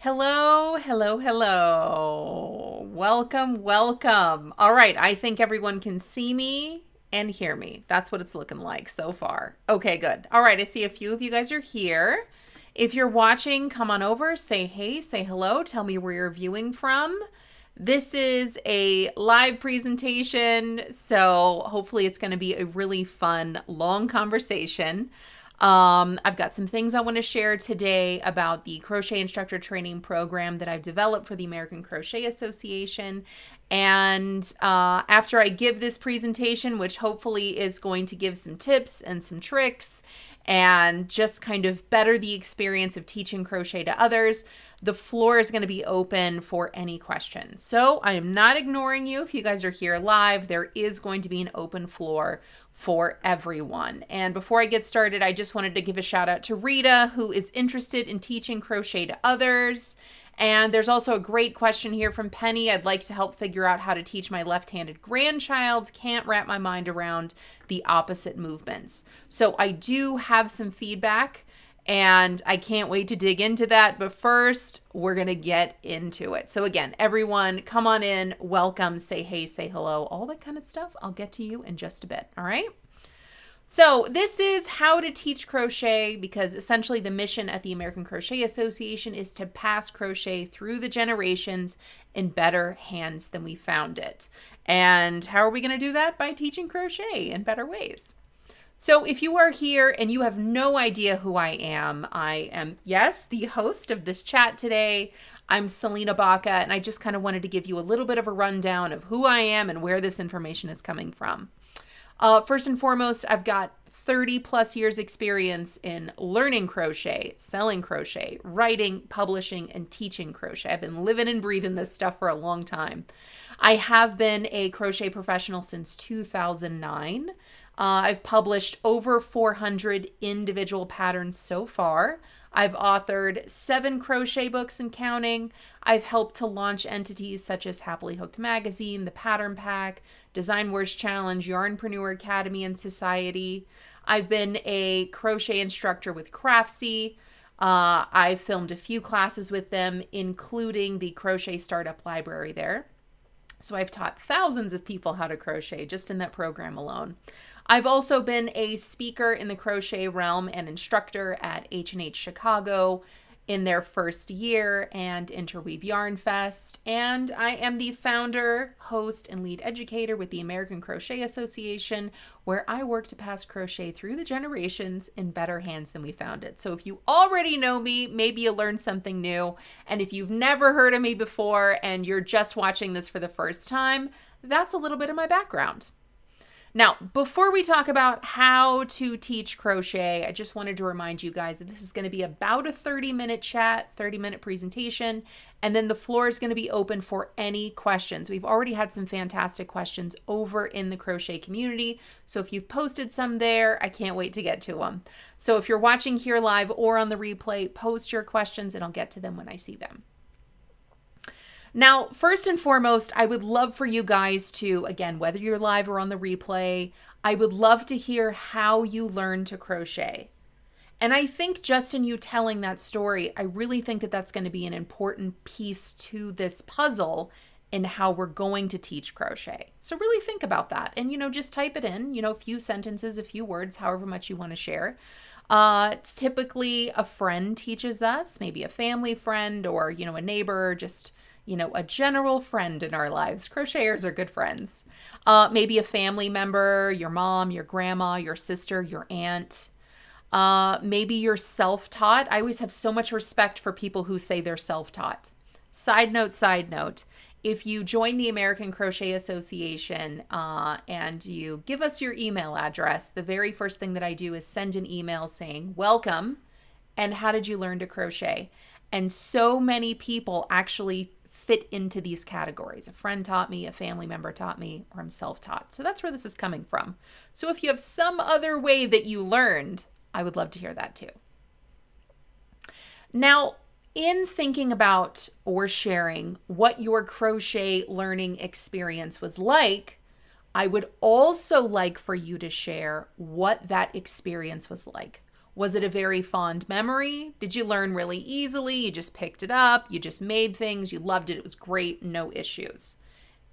Hello, hello, hello. Welcome, welcome. All right, I think everyone can see me and hear me. That's what it's looking like so far. Okay, good. All right, I see a few of you guys are here. If you're watching, come on over, say hey, say hello, tell me where you're viewing from. This is a live presentation, so hopefully it's going to be a really fun, long conversation. I've got some things I want to share today about the Crochet Instructor Training Program that I've developed for the American Crochet Association. And after I give this presentation, which hopefully is going to give some tips and some tricks and just kind of better the experience of teaching crochet to others, the floor is going to be open for any questions. So I am not ignoring you. If you guys are here live, there is going to be an open floor for everyone. And before I get started, I just wanted to give a shout out to Rita, who is interested in teaching crochet to others. And there's also a great question here from Penny. I'd like to help figure out how to teach my left-handed grandchild. Can't wrap my mind around the opposite movements. So I do have some feedback and I can't wait to dig into that. But first, we're going to get into it. So again, everyone, come on in, welcome, say hey, say hello, all that kind of stuff. I'll get to you in just a bit. All right. So this is how to teach crochet, because essentially the mission at the American Crochet Association is to pass crochet through the generations in better hands than we found it. And how are we going to do that? By teaching crochet in better ways. So if you are here and you have no idea who I am, yes, the host of this chat today. I'm Selena Baca, and I just kind of wanted to give you a little bit of a rundown of who I am and where this information is coming from. First and foremost, I've got 30 plus years experience in learning crochet, selling crochet, writing, publishing, and teaching crochet. I've been living and breathing this stuff for a long time. I have been a crochet professional since 2009. I've published over 400 individual patterns so far. I've authored 7 crochet books and counting. I've helped to launch entities such as Happily Hooked Magazine, The Pattern Pack, Design Wars Challenge, Yarnpreneur Academy and Society. I've been a crochet instructor with Craftsy. I've filmed a few classes with them, including the Crochet Startup Library there. So I've taught thousands of people how to crochet just in that program alone. I've also been a speaker in the crochet realm and instructor at H&H Chicago in their first year and Interweave Yarn Fest. And I am the founder, host, and lead educator with the American Crochet Association, where I work to pass crochet through the generations in better hands than we found it. So if you already know me, maybe you learned something new. And if you've never heard of me before and you're just watching this for the first time, that's a little bit of my background. Now, before we talk about how to teach crochet, I just wanted to remind you guys that this is going to be about a 30-minute chat, 30-minute presentation, and then the floor is going to be open for any questions. We've already had some fantastic questions over in the crochet community, so if you've posted some there, I can't wait to get to them. So if you're watching here live or on the replay, post your questions and I'll get to them when I see them. Now, first and foremost, I would love for you guys to, again, whether you're live or on the replay, I would love to hear how you learned to crochet. And I think just in you telling that story, I really think that that's going to be an important piece to this puzzle in how we're going to teach crochet. So really think about that and, just type it in, a few sentences, a few words, however much you want to share. It's typically a friend teaches us, maybe a family friend or, a neighbor, just a general friend in our lives. Crocheters are good friends. Maybe a family member, your mom, your grandma, your sister, your aunt. Maybe you're self-taught. I always have so much respect for people who say they're self-taught. Side note, if you join the American Crochet Association and you give us your email address, the very first thing that I do is send an email saying, welcome, and how did you learn to crochet? And so many people actually fit into these categories. A friend taught me, a family member taught me, or I'm self-taught. So that's where this is coming from. So if you have some other way that you learned, I would love to hear that too. Now, in thinking about or sharing what your crochet learning experience was like, I would also like for you to share what that experience was like. Was it a very fond memory? Did you learn really easily? You just picked it up, you just made things, you loved it, it was great, no issues.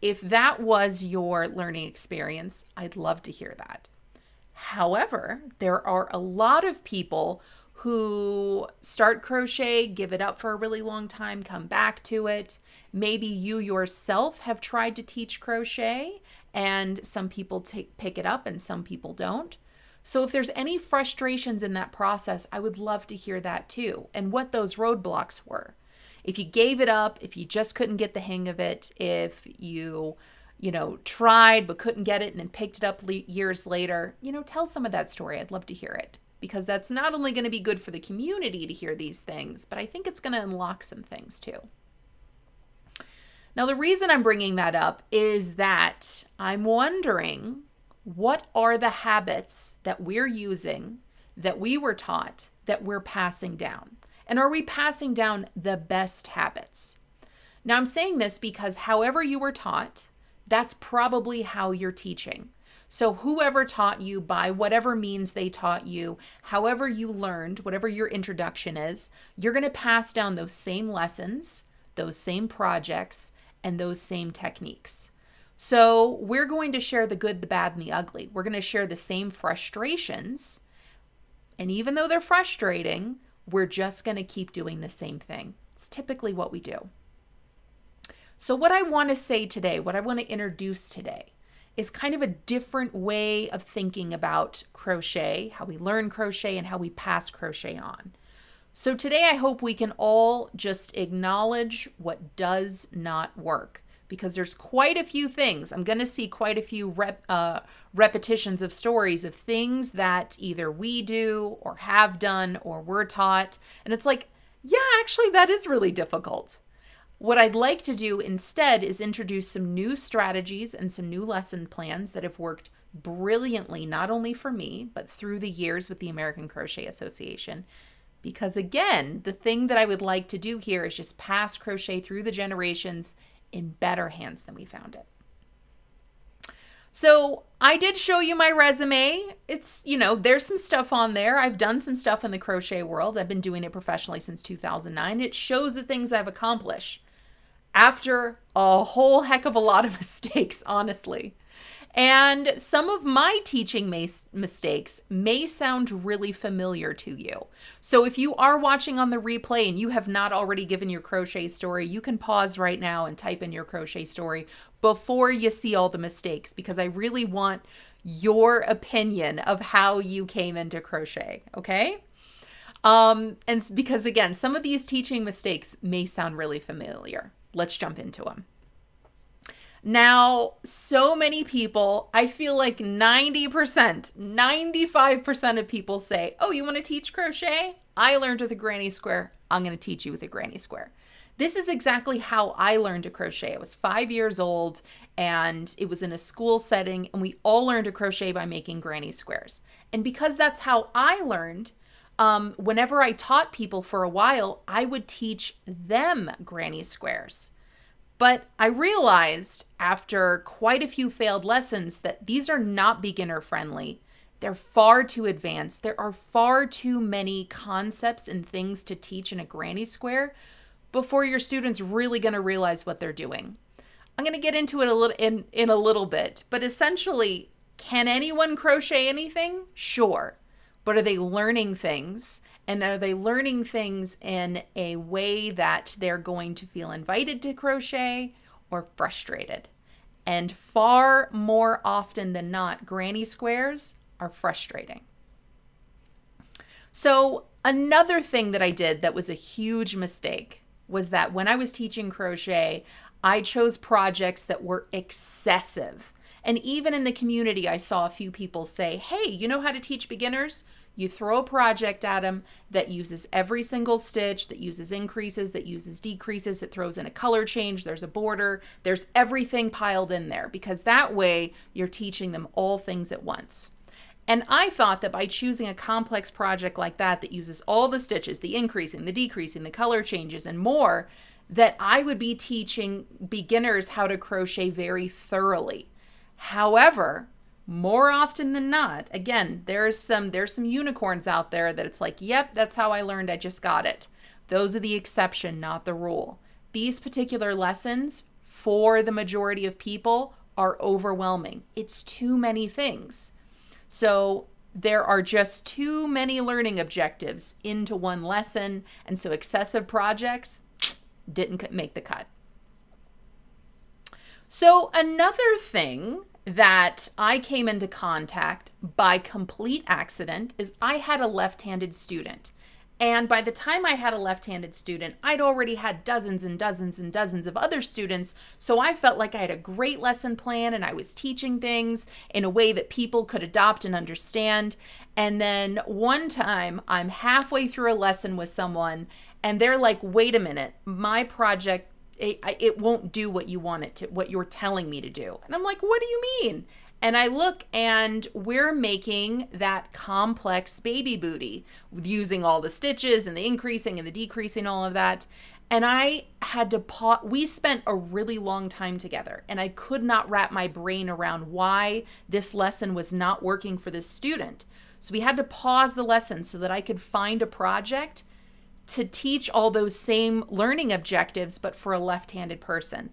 If that was your learning experience, I'd love to hear that. However, there are a lot of people who start crochet, give it up for a really long time, come back to it. Maybe you yourself have tried to teach crochet and some people pick it up and some people don't. So if there's any frustrations in that process, I would love to hear that too, and what those roadblocks were. If you gave it up, if you just couldn't get the hang of it, if you tried but couldn't get it and then picked it up years later, tell some of that story. I'd love to hear it, because that's not only going to be good for the community to hear these things, but I think it's going to unlock some things too. Now, the reason I'm bringing that up is that I'm wondering, what are the habits that we're using, that we were taught, that we're passing down? And are we passing down the best habits? Now, I'm saying this because however you were taught, that's probably how you're teaching. So whoever taught you, by whatever means they taught you, however you learned, whatever your introduction is, you're going to pass down those same lessons, those same projects, and those same techniques. So we're going to share the good, the bad, and the ugly. We're going to share the same frustrations. And even though they're frustrating, we're just going to keep doing the same thing. It's typically what we do. So what I want to say today, what I want to introduce today, is kind of a different way of thinking about crochet, how we learn crochet, and how we pass crochet on. So today I hope we can all just acknowledge what does not work, because there's quite a few things. I'm going to see quite a few repetitions of stories of things that either we do or have done or were taught. And it's like, yeah, actually, that is really difficult. What I'd like to do instead is introduce some new strategies and some new lesson plans that have worked brilliantly, not only for me, but through the years with the American Crochet Association. Because again, the thing that I would like to do here is just pass crochet through the generations in better hands than we found it. So I did show you my resume. It's, there's some stuff on there. I've done some stuff in the crochet world. I've been doing it professionally since 2009. It shows the things I've accomplished after a whole heck of a lot of mistakes, honestly. And some of my teaching mistakes may sound really familiar to you. So if you are watching on the replay and you have not already given your crochet story, you can pause right now and type in your crochet story before you see all the mistakes, because I really want your opinion of how you came into crochet, okay? And because again, some of these teaching mistakes may sound really familiar. Let's jump into them. Now, so many people, I feel like 90%, 95% of people say, oh, you want to teach crochet? I learned with a granny square. I'm going to teach you with a granny square. This is exactly how I learned to crochet. I was 5 years old and it was in a school setting, and we all learned to crochet by making granny squares. And because that's how I learned, whenever I taught people for a while, I would teach them granny squares. But I realized after quite a few failed lessons that these are not beginner friendly. They're far too advanced. There are far too many concepts and things to teach in a granny square before your students really going to realize what they're doing. I'm going to get into it in a little bit, but essentially, can anyone crochet anything? Sure. But are they learning things? And are they learning things in a way that they're going to feel invited to crochet or frustrated? And far more often than not, granny squares are frustrating. So another thing that I did that was a huge mistake was that when I was teaching crochet, I chose projects that were excessive. And even in the community, I saw a few people say, hey, you know how to teach beginners? You throw a project at them that uses every single stitch, that uses increases, that uses decreases, it throws in a color change, there's a border, there's everything piled in there, because that way you're teaching them all things at once. And I thought that by choosing a complex project like that that uses all the stitches, the increasing, the decreasing, the color changes, and more, that I would be teaching beginners how to crochet very thoroughly. However, More often than not, again, there's some unicorns out there that it's like, yep, that's how I learned, I just got it. Those are the exception, not the rule. These particular lessons, for the majority of people, are overwhelming. It's too many things. So there are just too many learning objectives into one lesson, and so excessive projects didn't make the cut. So another thing that I came into contact by complete accident is I had a left-handed student. And by the time I had a left-handed student, I'd already had dozens and dozens and dozens of other students. So I felt like I had a great lesson plan and I was teaching things in a way that people could adopt and understand. And then one time I'm halfway through a lesson with someone and they're like, wait a minute, my project, it won't do what you want it to, what you're telling me to do. And I'm like, what do you mean? And I look and we're making that complex baby booty using all the stitches and the increasing and the decreasing, all of that. And I had to pause. We spent a really long time together and I could not wrap my brain around why this lesson was not working for this student. So we had to pause the lesson so that I could find a project to teach all those same learning objectives, but for a left-handed person.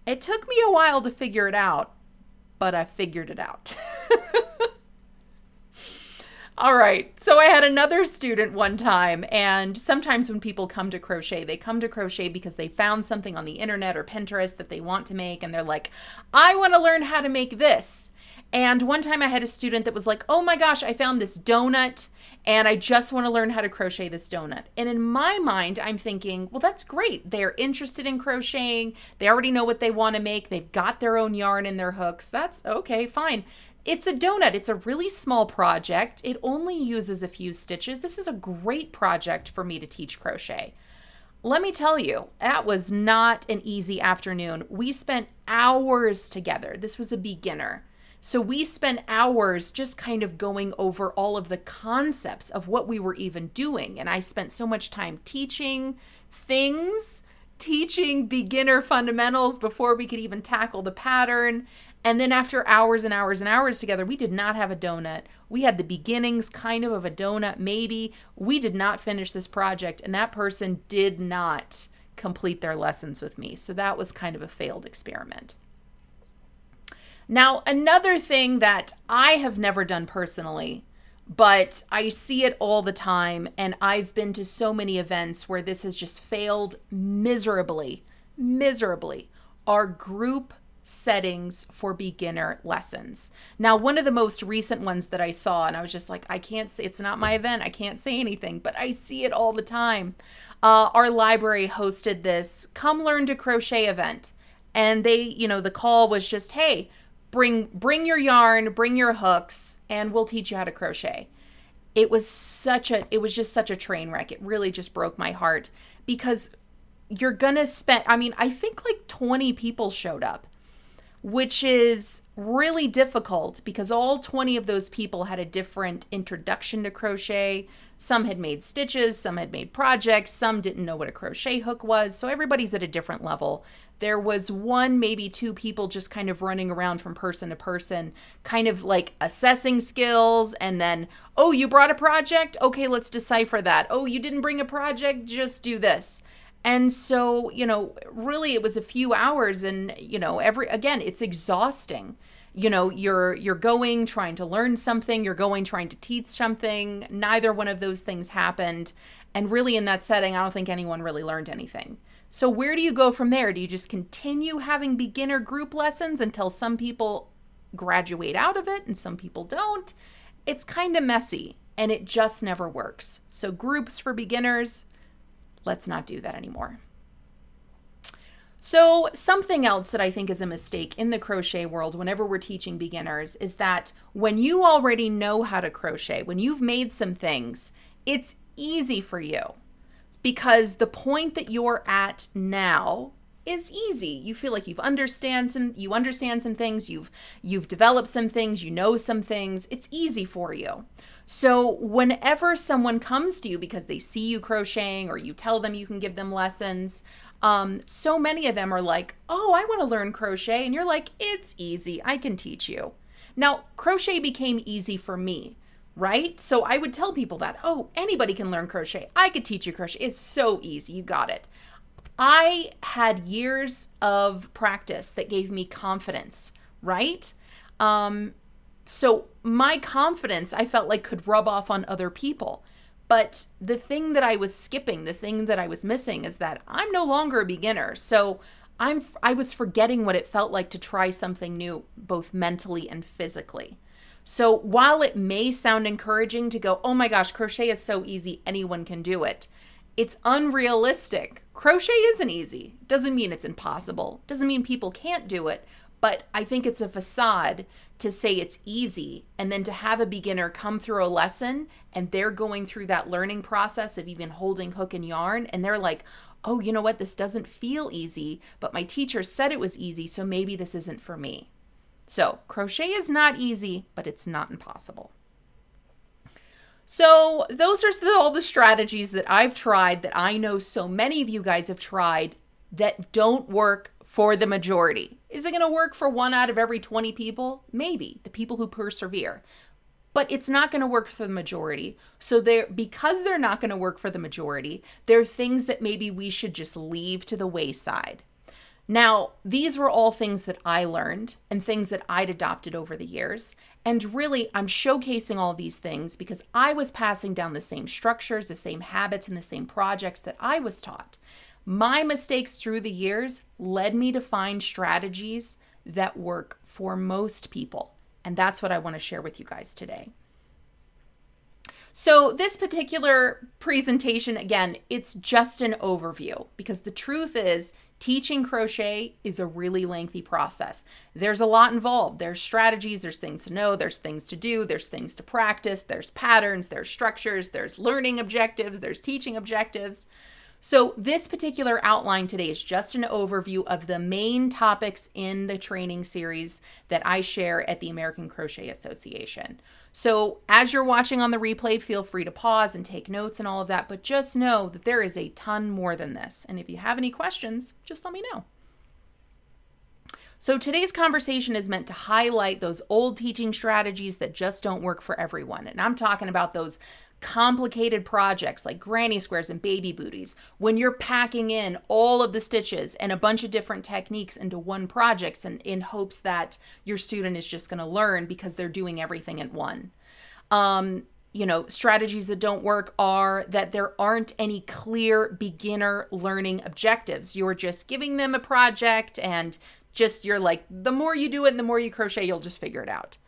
It took me a while to figure it out, but I figured it out. All right, so I had another student one time, and sometimes when people come to crochet, they come to crochet because they found something on the internet or Pinterest that they want to make, and they're like, I want to learn how to make this. And one time I had a student that was like, oh my gosh, I found this donut and I just want to learn how to crochet this donut. And in my mind, I'm thinking, well, that's great. They're interested in crocheting. They already know what they want to make. They've got their own yarn and their hooks. That's okay, fine. It's a donut. It's a really small project. It only uses a few stitches. This is a great project for me to teach crochet. Let me tell you, that was not an easy afternoon. We spent hours together. This was a beginner. So we spent hours just kind of going over all of the concepts of what we were even doing. And I spent so much time teaching things, teaching beginner fundamentals before we could even tackle the pattern. And then after hours and hours and hours together, we did not have a donut. We had the beginnings kind of a donut, maybe. We did not finish this project, and that person did not complete their lessons with me. So that was kind of a failed experiment. Now, another thing that I have never done personally, but I see it all the time, and I've been to so many events where this has just failed miserably, are group settings for beginner lessons. Now, one of the most recent ones that I saw, and I was just like, I can't say, it's not my event, I can't say anything, but I see it all the time. Our library hosted this Come Learn to Crochet event, and they, the call was just, hey, bring your yarn, bring your hooks, and we'll teach you how to crochet. It was just such a train wreck. It really just broke my heart because you're gonna spend, I think like 20 people showed up, which is really difficult because all 20 of those people had a different introduction to crochet. Some had made stitches, some had made projects, some didn't know what a crochet hook was. So everybody's at a different level. There was one, maybe two people just kind of running around from person to person, kind of like assessing skills. And then, oh, you brought a project? Okay, let's decipher that. Oh, you didn't bring a project? Just do this. And so, really it was a few hours and, again, it's exhausting. You're going, trying to learn something, you're going, trying to teach something. Neither one of those things happened. And really in that setting, I don't think anyone really learned anything. So where do you go from there? Do you just continue having beginner group lessons until some people graduate out of it and some people don't? It's kind of messy and it just never works. So groups for beginners, let's not do that anymore. So something else that I think is a mistake in the crochet world whenever we're teaching beginners is that when you already know how to crochet, when you've made some things, it's easy for you because the point that you're at now is easy. You feel like you understand some things, you've developed some things, you know some things. It's easy for you. So whenever someone comes to you because they see you crocheting or you tell them you can give them lessons, so many of them are like, oh, I want to learn crochet. And you're like, it's easy. I can teach you. Now, crochet became easy for me, right? So I would tell people that, oh, anybody can learn crochet. I could teach you crochet. It's so easy. You got it. I had years of practice that gave me confidence, right? So my confidence, I felt like, could rub off on other people. But the thing that I was skipping, the thing that I was missing is that I'm no longer a beginner. So I was forgetting what it felt like to try something new, both mentally and physically. So while it may sound encouraging to go, oh my gosh, crochet is so easy, anyone can do it, it's unrealistic. Crochet isn't easy. Doesn't mean it's impossible. Doesn't mean people can't do it. But I think it's a facade to say it's easy, and then to have a beginner come through a lesson and they're going through that learning process of even holding hook and yarn, and they're like, oh, you know what, this doesn't feel easy, but my teacher said it was easy, so maybe this isn't for me. So crochet is not easy, but it's not impossible. So those are all the strategies that I've tried, that I know so many of you guys have tried, that don't work for the majority. Is it going to work for 1 out of every 20 people? Maybe, the people who persevere. But it's not going to work for the majority. So because they're not going to work for the majority, there are things that maybe we should just leave to the wayside. Now, these were all things that I learned and things that I'd adopted over the years. And really, I'm showcasing all these things because I was passing down the same structures, the same habits, and the same projects that I was taught. My mistakes through the years led me to find strategies that work for most people. And that's what I want to share with you guys today. So this particular presentation, again, it's just an overview, because the truth is teaching crochet is a really lengthy process. There's a lot involved. There's strategies, there's things to know, there's things to do, there's things to practice, there's patterns, there's structures, there's learning objectives, there's teaching objectives. So this particular outline today is just an overview of the main topics in the training series that I share at the American Crochet Association. So as you're watching on the replay, feel free to pause and take notes and all of that, but just know that there is a ton more than this. And if you have any questions, just let me know. So today's conversation is meant to highlight those old teaching strategies that just don't work for everyone. And I'm talking about those complicated projects like granny squares and baby booties, when you're packing in all of the stitches and a bunch of different techniques into one project, and in hopes that your student is just going to learn because they're doing everything at one. Strategies that don't work are that there aren't any clear beginner learning objectives. You're just giving them a project and you're like, the more you do it and the more you crochet, you'll just figure it out.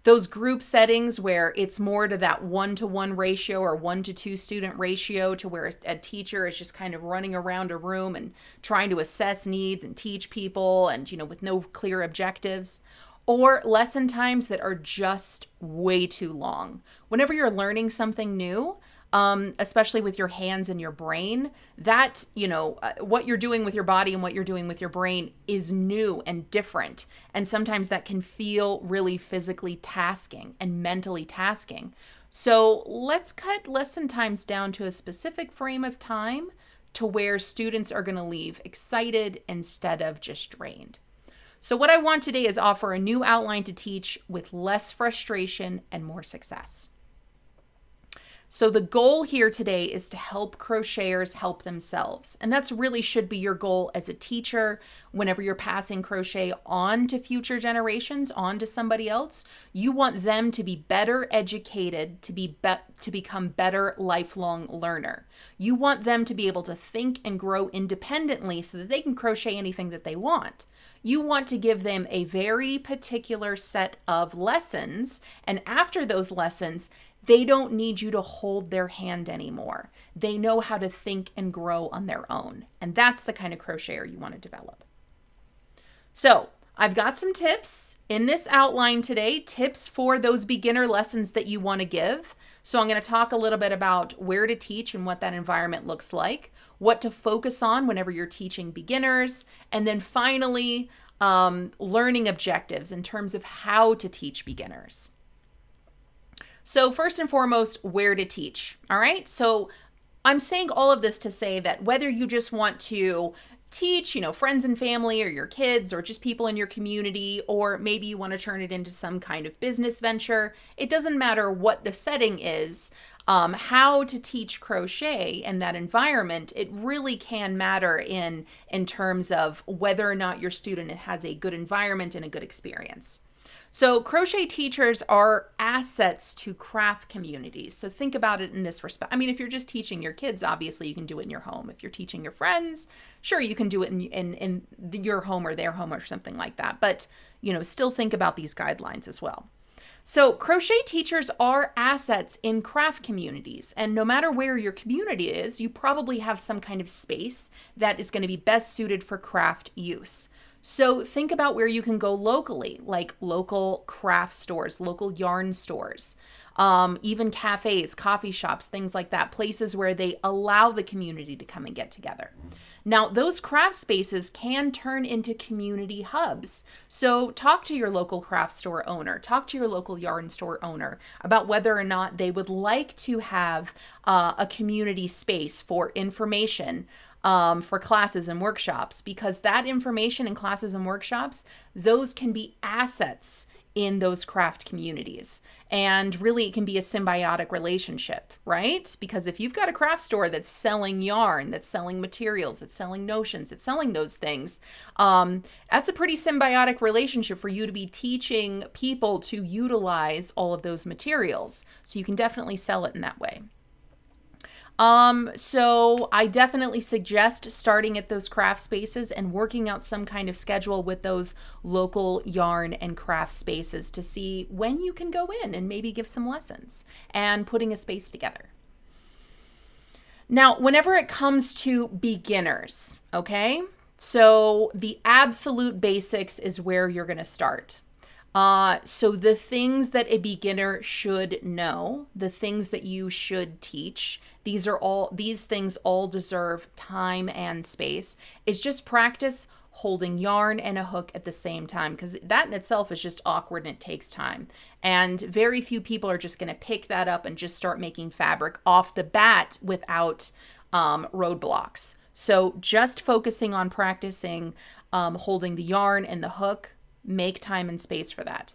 Those group settings where it's more to that 1-to-1 ratio or 1-to-2 student ratio, to where a teacher is just kind of running around a room and trying to assess needs and teach people, and with no clear objectives. Or lesson times that are just way too long. Whenever you're learning something new, especially with your hands and your brain, that, what you're doing with your body and what you're doing with your brain is new and different. And sometimes that can feel really physically tasking and mentally tasking. So let's cut lesson times down to a specific frame of time to where students are going to leave excited instead of just drained. So what I want today is offer a new outline to teach with less frustration and more success. So the goal here today is to help crocheters help themselves. And that's really should be your goal as a teacher. Whenever you're passing crochet on to future generations, on to somebody else, you want them to be better educated, to become better lifelong learner. You want them to be able to think and grow independently so that they can crochet anything that they want. You want to give them a very particular set of lessons, and after those lessons, they don't need you to hold their hand anymore. They know how to think and grow on their own. And that's the kind of crocheter you want to develop. So I've got some tips in this outline today, tips for those beginner lessons that you want to give. So I'm going to talk a little bit about where to teach and what that environment looks like, what to focus on whenever you're teaching beginners, and then finally, learning objectives in terms of how to teach beginners. So first and foremost, where to teach. All right. So I'm saying all of this to say that whether you just want to teach, friends and family or your kids or just people in your community, or maybe you want to turn it into some kind of business venture. It doesn't matter what the setting is. How to teach crochet in that environment, it really can matter in terms of whether or not your student has a good environment and a good experience. So crochet teachers are assets to craft communities. So think about it in this respect. I mean, if you're just teaching your kids, obviously you can do it in your home. If you're teaching your friends, sure, you can do it in your home or their home or something like that. But, still think about these guidelines as well. So crochet teachers are assets in craft communities. And no matter where your community is, you probably have some kind of space that is going to be best suited for craft use. So think about where you can go locally, like local craft stores, local yarn stores, even cafes, coffee shops, things like that, places where they allow the community to come and get together. Now, those craft spaces can turn into community hubs. So talk to your local craft store owner, talk to your local yarn store owner about whether or not they would like to have a community space for information, for classes and workshops, because that information in classes and workshops, those can be assets in those craft communities. And really, it can be a symbiotic relationship, right? Because if you've got a craft store that's selling yarn, that's selling materials, that's selling notions, it's selling those things, that's a pretty symbiotic relationship for you to be teaching people to utilize all of those materials. So you can definitely sell it in that way. So I definitely suggest starting at those craft spaces and working out some kind of schedule with those local yarn and craft spaces to see when you can go in and maybe give some lessons and putting a space together. Now, whenever it comes to beginners, okay, so the absolute basics is where you're going to start. So the things that a beginner should know, the things that you should teach, these things all deserve time and space, is just practice holding yarn and a hook at the same time, because that in itself is just awkward and it takes time. And very few people are just going to pick that up and just start making fabric off the bat without roadblocks. So just focusing on practicing holding the yarn and the hook, make time and space for that.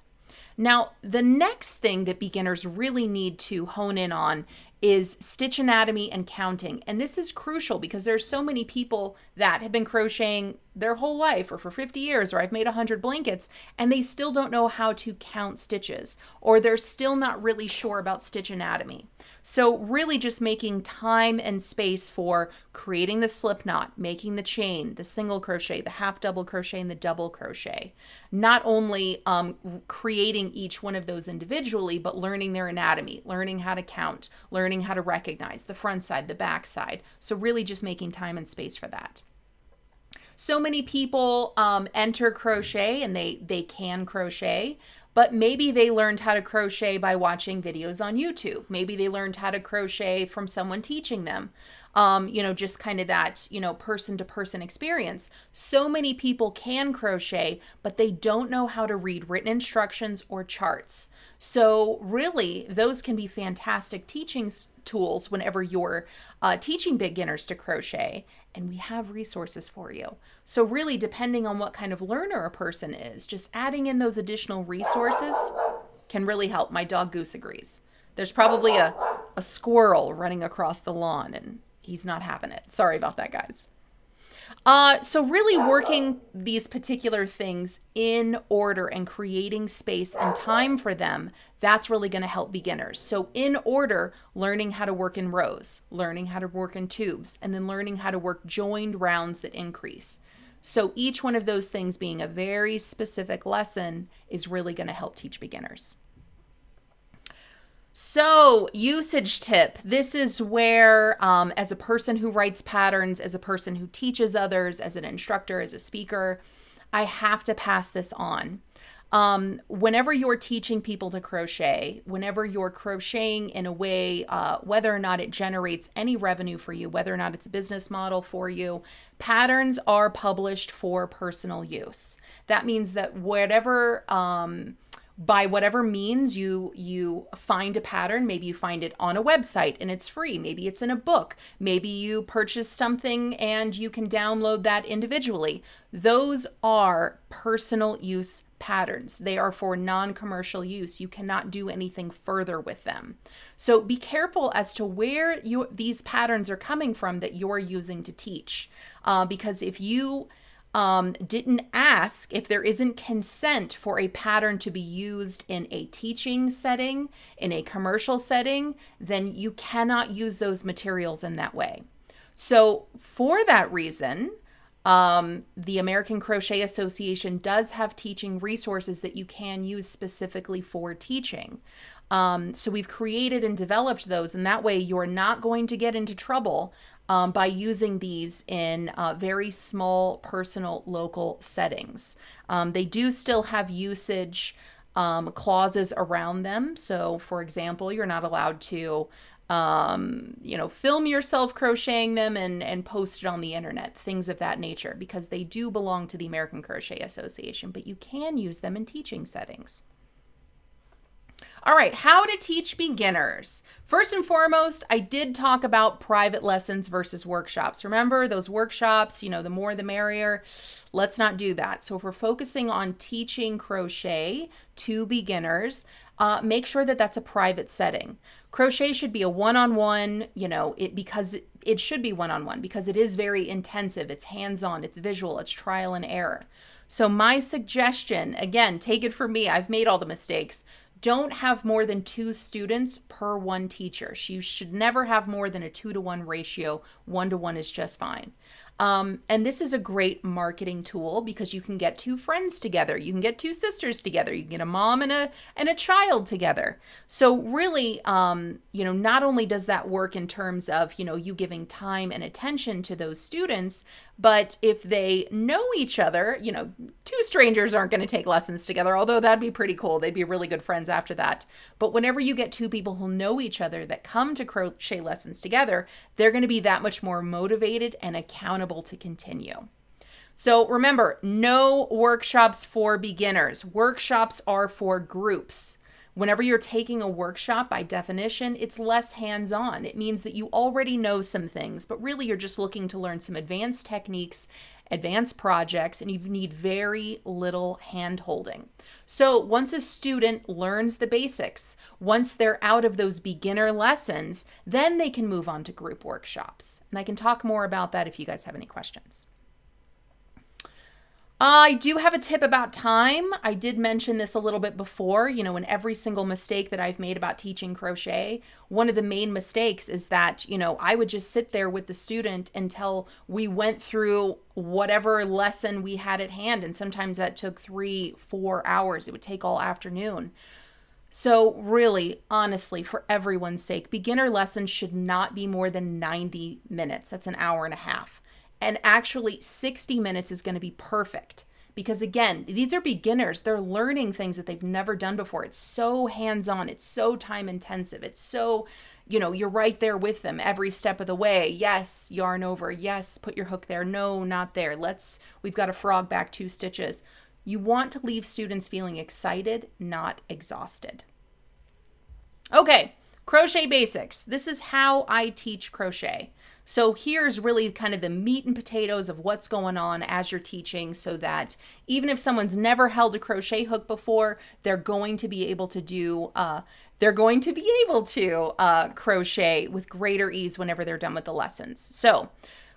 Now, the next thing that beginners really need to hone in on is stitch anatomy and counting. And this is crucial because there's so many people that have been crocheting their whole life or for 50 years, or I've made 100 blankets, and they still don't know how to count stitches, or they're still not really sure about stitch anatomy. So really just making time and space for creating the slip knot, making the chain, the single crochet, the half double crochet, and the double crochet. Not only creating each one of those individually, but learning their anatomy, learning how to count, learning how to recognize the front side, the back side. So really just making time and space for that. So many people enter crochet and they can crochet, but maybe they learned how to crochet by watching videos on YouTube. Maybe they learned how to crochet from someone teaching them. Just kind of that, person-to-person experience. So many people can crochet, but they don't know how to read written instructions or charts. So really, those can be fantastic teaching tools whenever you're teaching beginners to crochet, and we have resources for you. So really, depending on what kind of learner a person is, just adding in those additional resources can really help. My dog Goose agrees. There's probably a squirrel running across the lawn, and he's not having it. Sorry about that, guys. So really working these particular things in order and creating space and time for them, that's really going to help beginners. So in order, learning how to work in rows, learning how to work in tubes, and then learning how to work joined rounds that increase. So each one of those things being a very specific lesson is really going to help teach beginners. So usage tip, this is where as a person who writes patterns, as a person who teaches others, as an instructor, as a speaker, I have to pass this on. Whenever you're teaching people to crochet, whenever you're crocheting in a way, whether or not it generates any revenue for you, whether or not it's a business model for you, patterns are published for personal use. That means that whatever by whatever means you find a pattern. Maybe you find it on a website and it's free. Maybe it's in a book. Maybe you purchase something and you can download that individually. Those are personal use patterns. They are for non-commercial use. You cannot do anything further with them. So be careful as to where these patterns are coming from that you're using to teach. Because if you didn't ask, if there isn't consent for a pattern to be used in a teaching setting, in a commercial setting, then you cannot use those materials in that way. So for that reason, the American Crochet Association does have teaching resources that you can use specifically for teaching. So we've created and developed those, and that way you're not going to get into trouble by using these in very small, personal, local settings. They do still have usage clauses around them. So, for example, you're not allowed to, film yourself crocheting them and post it on the internet, things of that nature, because they do belong to the American Crochet Association, but you can use them in teaching settings. All right, how to teach beginners. First and foremost, I did talk about private lessons versus workshops. Remember those workshops, the more the merrier. Let's not do that. So if we're focusing on teaching crochet to beginners, make sure that that's a private setting. Crochet should be a one-on-one, because it should be one-on-one because it is very intensive. It's hands-on, it's visual, it's trial and error. So my suggestion, again, take it from me, I've made all the mistakes. Don't have more than 2 students per 1 teacher. You should never have more than a 2-to-1 ratio. 1-to-1 is just fine. And this is a great marketing tool because you can get 2 friends together. You can get 2 sisters together. You can get a mom and a child together. So really, not only does that work in terms of, you giving time and attention to those students, but if they know each other, 2 strangers aren't going to take lessons together, although that'd be pretty cool. They'd be really good friends after that. But whenever you get 2 people who know each other that come to crochet lessons together, they're going to be that much more motivated and accountable to continue. So remember, no workshops for beginners. Workshops are for groups. Whenever you're taking a workshop, by definition, it's less hands-on. It means that you already know some things, but really you're just looking to learn some advanced techniques, advanced projects, and you need very little hand-holding. So once a student learns the basics, once they're out of those beginner lessons, then they can move on to group workshops. And I can talk more about that if you guys have any questions. I do have a tip about time. I did mention this a little bit before, in every single mistake that I've made about teaching crochet, one of the main mistakes is that, I would just sit there with the student until we went through whatever lesson we had at hand. And sometimes that took 3-4 hours. It would take all afternoon. So really, honestly, for everyone's sake, beginner lessons should not be more than 90 minutes. That's an hour and a half. And actually 60 minutes is going to be perfect because again, these are beginners. They're learning things that they've never done before. It's so hands-on. It's so time intensive. It's so, you're right there with them every step of the way. Yes, yarn over. Yes, put your hook there. No, not there. We've got a frog back 2 stitches. You want to leave students feeling excited, not exhausted. Okay, crochet basics. This is how I teach crochet. So here's really kind of the meat and potatoes of what's going on as you're teaching so that even if someone's never held a crochet hook before, they're going to be able to crochet with greater ease whenever they're done with the lessons. So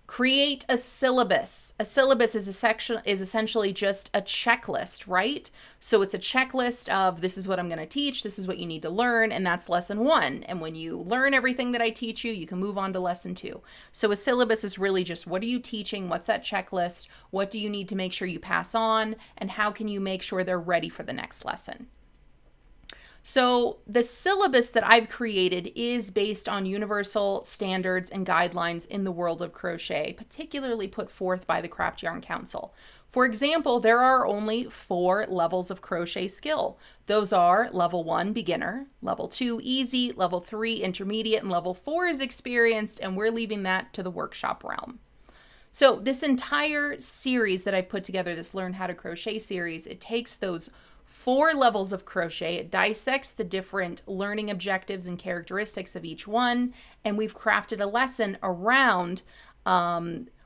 create a syllabus. A syllabus is essentially just a checklist, right? So it's a checklist of this is what I'm going to teach, this is what you need to learn, and that's lesson 1. And when you learn everything that I teach you, you can move on to lesson 2. So a syllabus is really just what are you teaching, what's that checklist, what do you need to make sure you pass on, and how can you make sure they're ready for the next lesson. So the syllabus that I've created is based on universal standards and guidelines in the world of crochet, particularly put forth by the Craft Yarn Council. For example, there are only 4 levels of crochet skill. Those are level 1, beginner, level 2, easy, level 3, intermediate, and level 4 is experienced, and we're leaving that to the workshop realm. So this entire series that I've put together, this Learn How to Crochet series, it takes those 4 levels of crochet. It dissects the different learning objectives and characteristics of each one, and we've crafted a lesson around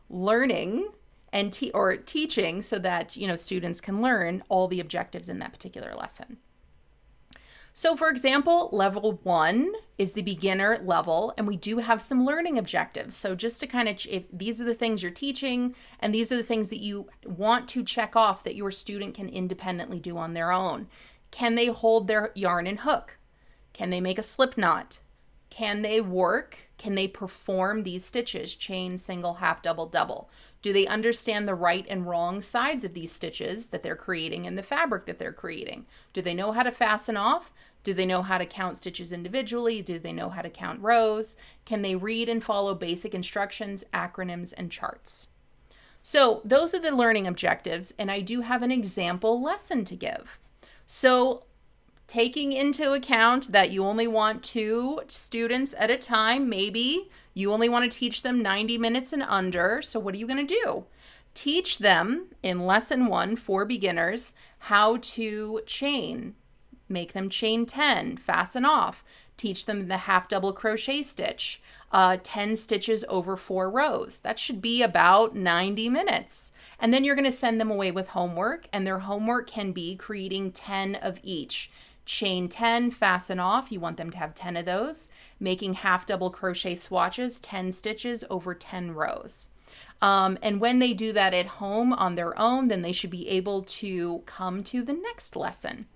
learning and teaching so that, you know, students can learn all the objectives in that particular lesson. So for example, level 1 is the beginner level, and we do have some learning objectives. So just to kind of, if these are the things you're teaching, and these are the things that you want to check off that your student can independently do on their own. Can they hold their yarn and hook? Can they make a slip knot? Can they work? Can they perform these stitches? Chain, single, half, double, double. Do they understand the right and wrong sides of these stitches that they're creating and the fabric that they're creating? Do they know how to fasten off? Do they know how to count stitches individually? Do they know how to count rows? Can they read and follow basic instructions, acronyms, and charts? So those are the learning objectives, and I do have an example lesson to give. So taking into account that you only want 2 students at a time, maybe you only want to teach them 90 minutes and under. So what are you going to do? Teach them in lesson 1 for beginners how to chain. Make them chain 10, fasten off. Teach them the half double crochet stitch, 10 stitches over 4 rows. That should be about 90 minutes. And then you're going to send them away with homework, and their homework can be creating 10 of each. Chain 10, fasten off. You want them to have 10 of those. Making half double crochet swatches, 10 stitches over 10 rows. And when they do that at home on their own, then they should be able to come to the next lesson.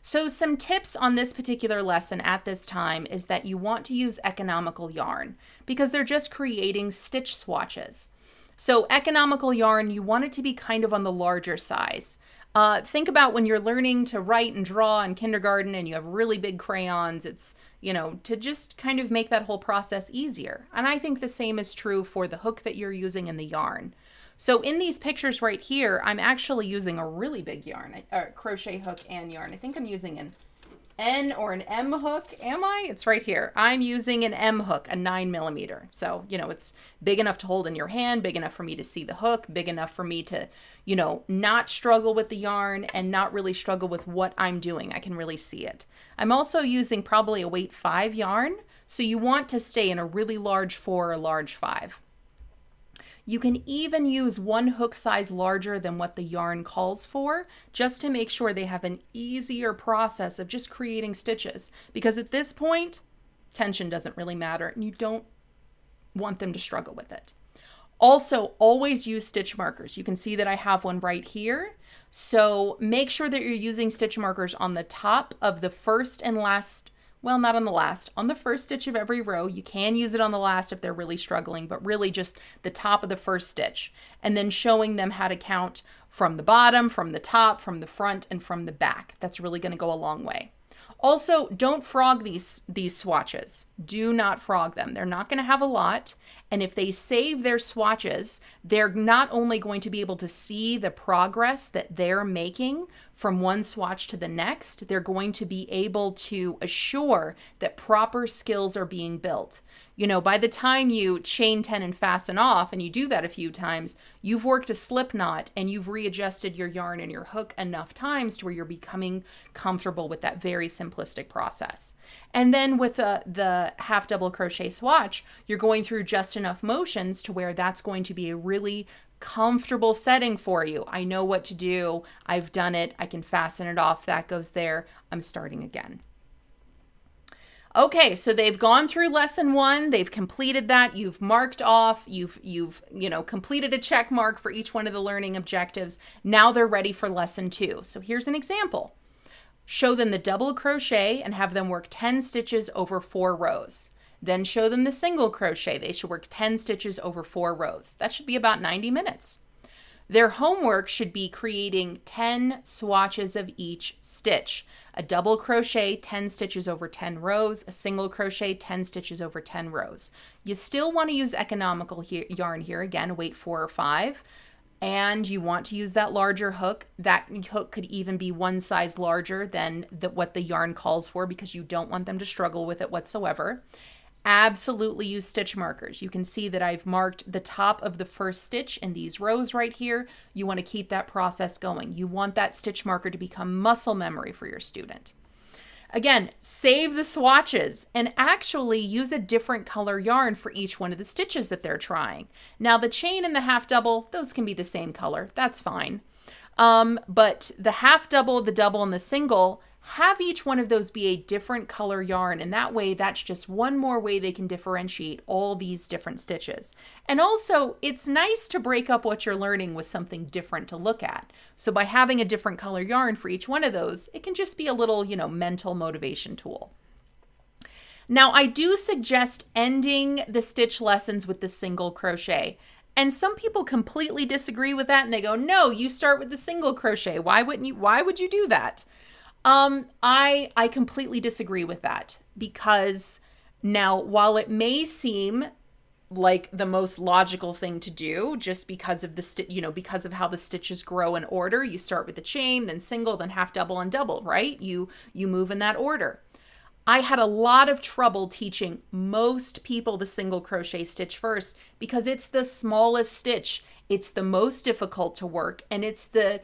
So some tips on this particular lesson at this time is that you want to use economical yarn because they're just creating stitch swatches. So economical yarn, you want it to be kind of on the larger size. Think about when you're learning to write and draw in kindergarten and you have really big crayons. It's, you know, to just kind of make that whole process easier. And I think the same is true for the hook that you're using in the yarn. So in these pictures right here, I'm actually using a really big yarn, crochet hook and yarn. I think I'm using an N or an M hook. Am I? It's right here. I'm using an M hook, a 9mm. So, you know, it's big enough to hold in your hand, big enough for me to see the hook, big enough for me to, you know, not struggle with the yarn and not really struggle with what I'm doing. I can really see it. I'm also using probably a weight 5 yarn. So you want to stay in a really large 4 or large 5. You can even use one hook size larger than what the yarn calls for, just to make sure they have an easier process of just creating stitches. Because at this point, tension doesn't really matter, and you don't want them to struggle with it. Also, always use stitch markers. You can see that I have one right here. So make sure that you're using stitch markers on the top of the first and last, well, not on the last, on the first stitch of every row. You can use it on the last if they're really struggling, but really just the top of the first stitch. And then showing them how to count from the bottom, from the top, from the front, and from the back. That's really going to go a long way. Also, don't frog these swatches. Do not frog them. They're not going to have a lot. And if they save their swatches, they're not only going to be able to see the progress that they're making from one swatch to the next, they're going to be able to assure that proper skills are being built. You know, by the time you chain 10 and fasten off, and you do that a few times, you've worked a slip knot and you've readjusted your yarn and your hook enough times to where you're becoming comfortable with that very simplistic process. And then with the half double crochet swatch, you're going through just enough motions to where that's going to be a really comfortable setting for you. I know what to do. I've done it. I can fasten it off. That goes there. I'm starting again. Okay, so they've gone through lesson 1. They've completed that. You've marked off. You've completed a check mark for each one of the learning objectives. Now they're ready for lesson 2. So here's an example. Show them the double crochet and have them work 10 stitches over 4 rows. Then show them the single crochet. They should work 10 stitches over 4 rows. That should be about 90 minutes. Their homework should be creating 10 swatches of each stitch. A double crochet, 10 stitches over 10 rows. A single crochet, 10 stitches over 10 rows. You still want to use economical yarn here, again, weight 4 or 5. And you want to use that larger hook. That hook could even be one size larger than what the yarn calls for because you don't want them to struggle with it whatsoever. absolutely use stitch markers. You can see that I've marked the top of the first stitch in these rows right here. You want to keep that process going. You want that stitch marker to become muscle memory for your student. Again, save the swatches and actually use a different color yarn for each one of the stitches that they're trying. Now the chain and the half double, those can be the same color. That's fine. But the half double, the double, and the single, have each one of those be a different color yarn, and that way that's just one more way they can differentiate all these different stitches. And also, it's nice to break up what you're learning with something different to look at. So by having a different color yarn for each one of those, it can just be a little, mental motivation tool. Now, I do suggest ending the stitch lessons with the single crochet. And some people completely disagree with that, and they go, no, you start with the single crochet. Why would you do that? I completely disagree with that, because now, while it may seem like the most logical thing to do, just because of because of how the stitches grow in order, you start with the chain, then single, then half double and double, right? You move in that order. I had a lot of trouble teaching most people the single crochet stitch first, because it's the smallest stitch. It's the most difficult to work, and it's the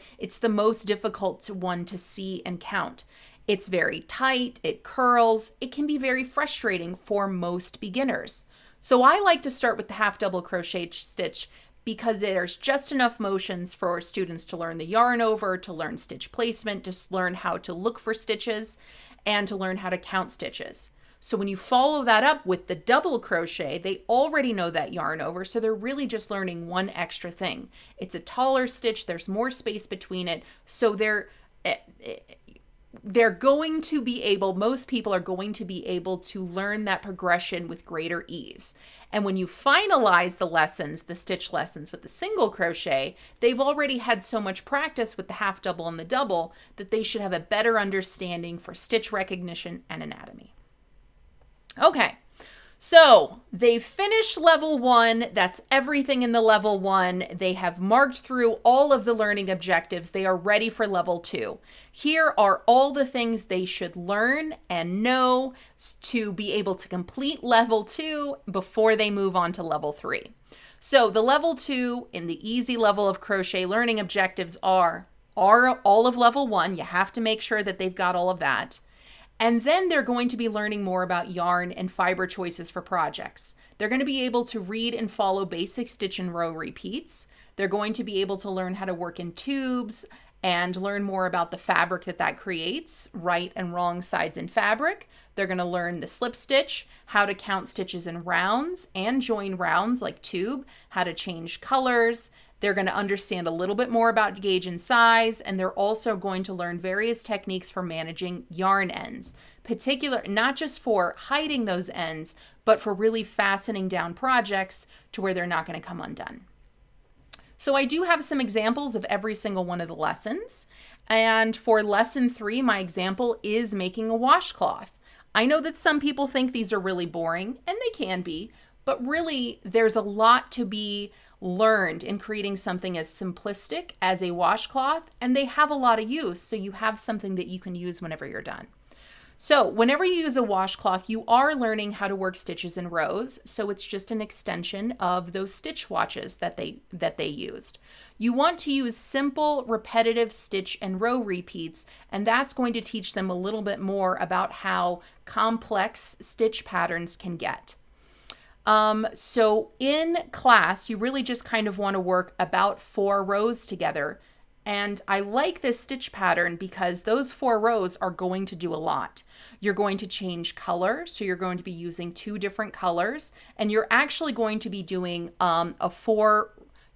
most difficult one to see and count. It's very tight, it curls, it can be very frustrating for most beginners. So I like to start with the half double crochet stitch, because there's just enough motions for students to learn the yarn over, to learn stitch placement, to learn how to look for stitches, and to learn how to count stitches. So when you follow that up with the double crochet, they already know that yarn over, so they're really just learning one extra thing. It's a taller stitch, there's more space between it, so they're going to be able, most people are going to be able to learn that progression with greater ease. And when you finalize the lessons, the stitch lessons with the single crochet, they've already had so much practice with the half double and the double that they should have a better understanding for stitch recognition and anatomy. Okay, so they've finished level 1. That's everything in the level 1. They have marked through all of the learning objectives. They are ready for level 2. Here are all the things they should learn and know to be able to complete level 2 before they move on to level 3. So the level 2 in the easy level of crochet learning objectives are all of level 1. You have to make sure that they've got all of that. And then they're going to be learning more about yarn and fiber choices for projects. They're going to be able to read and follow basic stitch and row repeats. They're going to be able to learn how to work in tubes and learn more about the fabric that creates, right and wrong sides in fabric. They're going to learn the slip stitch, how to count stitches in rounds and join rounds like tube, how to change colors. They're going to understand a little bit more about gauge and size, and they're also going to learn various techniques for managing yarn ends, not just for hiding those ends, but for really fastening down projects to where they're not going to come undone. So I do have some examples of every single one of the lessons. And for lesson 3, my example is making a washcloth. I know that some people think these are really boring, and they can be, but really there's a lot to be learned in creating something as simplistic as a washcloth, and they have a lot of use, so you have something that you can use whenever you're done. So whenever you use a washcloth, you are learning how to work stitches in rows, so it's just an extension of those stitch watches that they used. You want to use simple, repetitive stitch and row repeats, and that's going to teach them a little bit more about how complex stitch patterns can get. So in class, you really just kind of want to work about 4 rows together. And I like this stitch pattern because those 4 rows are going to do a lot. You're going to change color, so you're going to be using 2 different colors, and you're actually going to be doing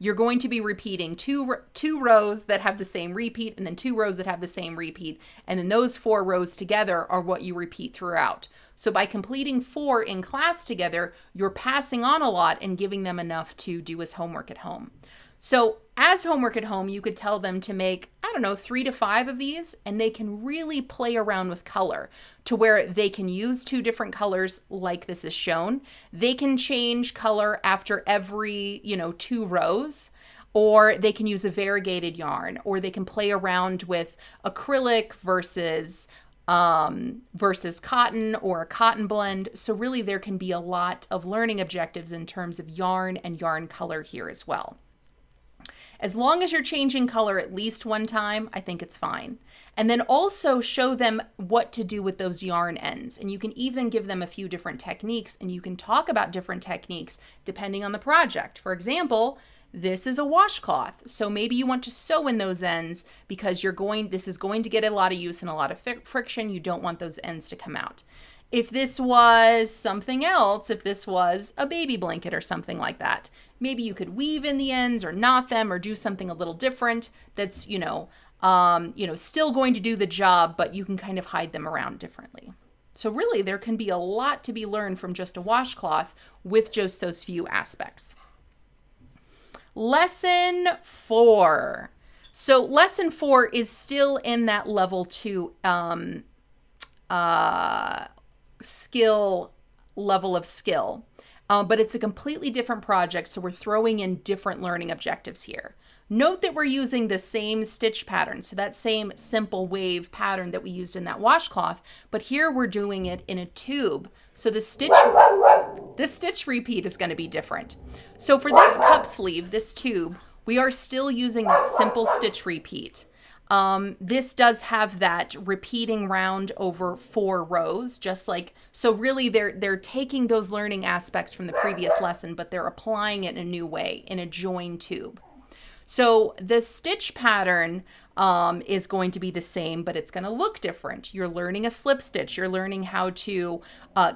you're going to be repeating two rows that have the same repeat, and then 2 rows that have the same repeat, and then those 4 rows together are what you repeat throughout. So by completing 4 in class together, you're passing on a lot and giving them enough to do as homework at home. So as homework at home, you could tell them to make, 3 to 5 of these, and they can really play around with color to where they can use 2 different colors like this is shown. They can change color after every, 2 rows, or they can use a variegated yarn, or they can play around with acrylic versus versus cotton or a cotton blend. So really there can be a lot of learning objectives in terms of yarn and yarn color here as well. As long as you're changing color at least one time, I think it's fine. And then also show them what to do with those yarn ends. And you can even give them a few different techniques, and you can talk about different techniques depending on the project. For example, this is a washcloth. So maybe you want to sew in those ends because this is going to get a lot of use and a lot of friction. You don't want those ends to come out. If this was something else, if this was a baby blanket or something like that, maybe you could weave in the ends or knot them or do something a little different that's, still going to do the job, but you can kind of hide them around differently. So really there can be a lot to be learned from just a washcloth with just those few aspects. Lesson 4. So lesson 4 is still in that level 2 level of skill, but it's a completely different project. So we're throwing in different learning objectives here. Note that we're using the same stitch pattern. So that same simple wave pattern that we used in that washcloth, but here we're doing it in a tube. So this stitch repeat is going to be different. So for this cup sleeve, this tube, we are still using that simple stitch repeat. This does have that repeating round over 4 rows, just like, so really they're taking those learning aspects from the previous lesson, but they're applying it in a new way in a joined tube. So the stitch pattern is going to be the same, but it's going to look different. You're learning a slip stitch. You're learning how to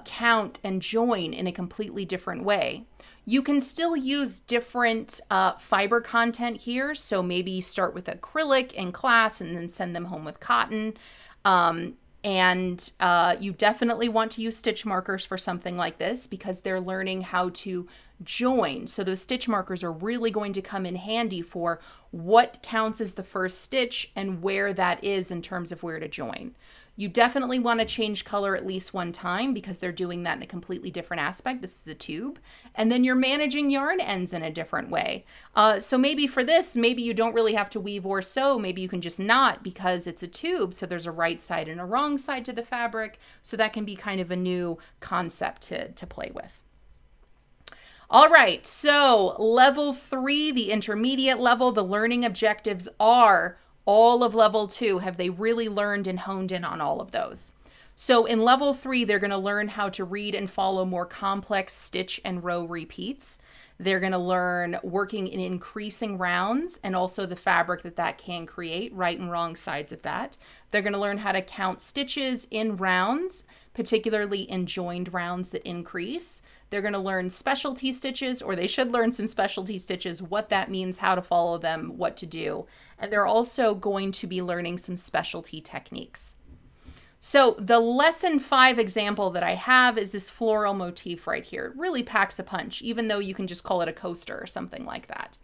count and join in a completely different way. You can still use different fiber content here. So maybe start with acrylic in class and then send them home with cotton. You definitely want to use stitch markers for something like this because they're learning how to join. So those stitch markers are really going to come in handy for what counts as the first stitch and where that is in terms of where to join. You definitely want to change color at least one time because they're doing that in a completely different aspect. This is a tube. And then you're managing yarn ends in a different way. So maybe for this, maybe you don't really have to weave or sew. Maybe you can just knot because it's a tube. So there's a right side and a wrong side to the fabric. So that can be kind of a new concept to play with. All right, so level 3, the intermediate level, the learning objectives are all of level 2. Have they really learned and honed in on all of those? So in level 3, they're going to learn how to read and follow more complex stitch and row repeats. They're going to learn working in increasing rounds and also the fabric that can create, right and wrong sides of that. They're going to learn how to count stitches in rounds, particularly in joined rounds that increase. They're going to learn specialty stitches, or they should learn some specialty stitches, what that means, how to follow them, what to do. And they're also going to be learning some specialty techniques. So the lesson 5 example that I have is this floral motif right here. It really packs a punch, even though you can just call it a coaster or something like that.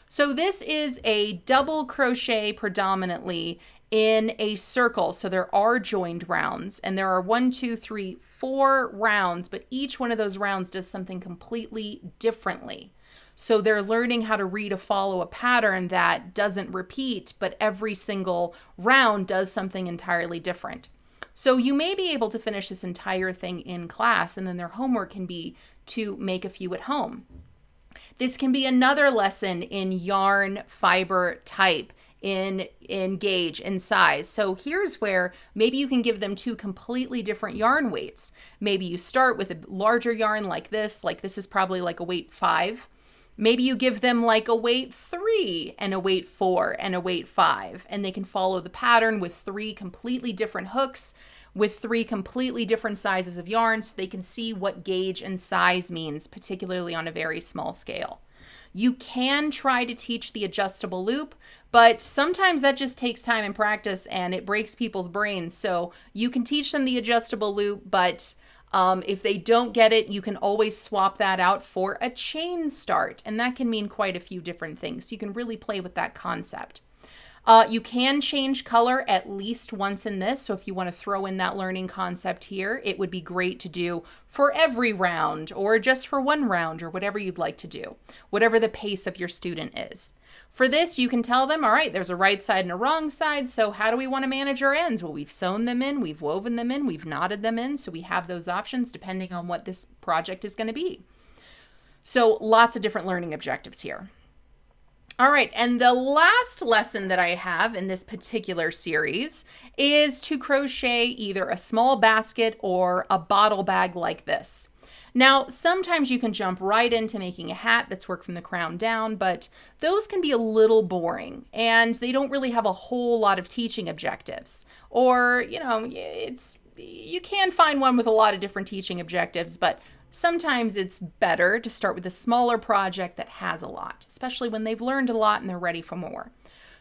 So this is a double crochet predominantly in a circle. So there are joined rounds, and there are 1, 2, 3, 4 rounds, but each one of those rounds does something completely differently. So they're learning how to read or follow a pattern that doesn't repeat, but every single round does something entirely different. So you may be able to finish this entire thing in class, and then their homework can be to make a few at home. This can be another lesson in yarn, fiber type, in gauge and size. So here's where maybe you can give them 2 completely different yarn weights. Maybe you start with a larger yarn like this is probably like a weight 5. Maybe you give them like a weight 3 and a weight 4 and a weight 5, and they can follow the pattern with 3 completely different hooks with 3 completely different sizes of yarn, so they can see what gauge and size means, particularly on a very small scale. You can try to teach the adjustable loop, but sometimes that just takes time and practice and it breaks people's brains. So you can teach them the adjustable loop, but if they don't get it, you can always swap that out for a chain start. And that can mean quite a few different things. You can really play with that concept. You can change color at least once in this. So if you want to throw in that learning concept here, it would be great to do for every round or just for one round or whatever you'd like to do, whatever the pace of your student is. For this, you can tell them, all right, there's a right side and a wrong side. So how do we want to manage our ends? Well, we've sewn them in, we've woven them in, we've knotted them in. So we have those options depending on what this project is going to be. So lots of different learning objectives here. All right, and the last lesson that I have in this particular series is to crochet either a small basket or a bottle bag like this. Now, sometimes you can jump right into making a hat that's worked from the crown down, but those can be a little boring and they don't really have a whole lot of teaching objectives. Or, you can find one with a lot of different teaching objectives, but sometimes it's better to start with a smaller project that has a lot, especially when they've learned a lot and they're ready for more.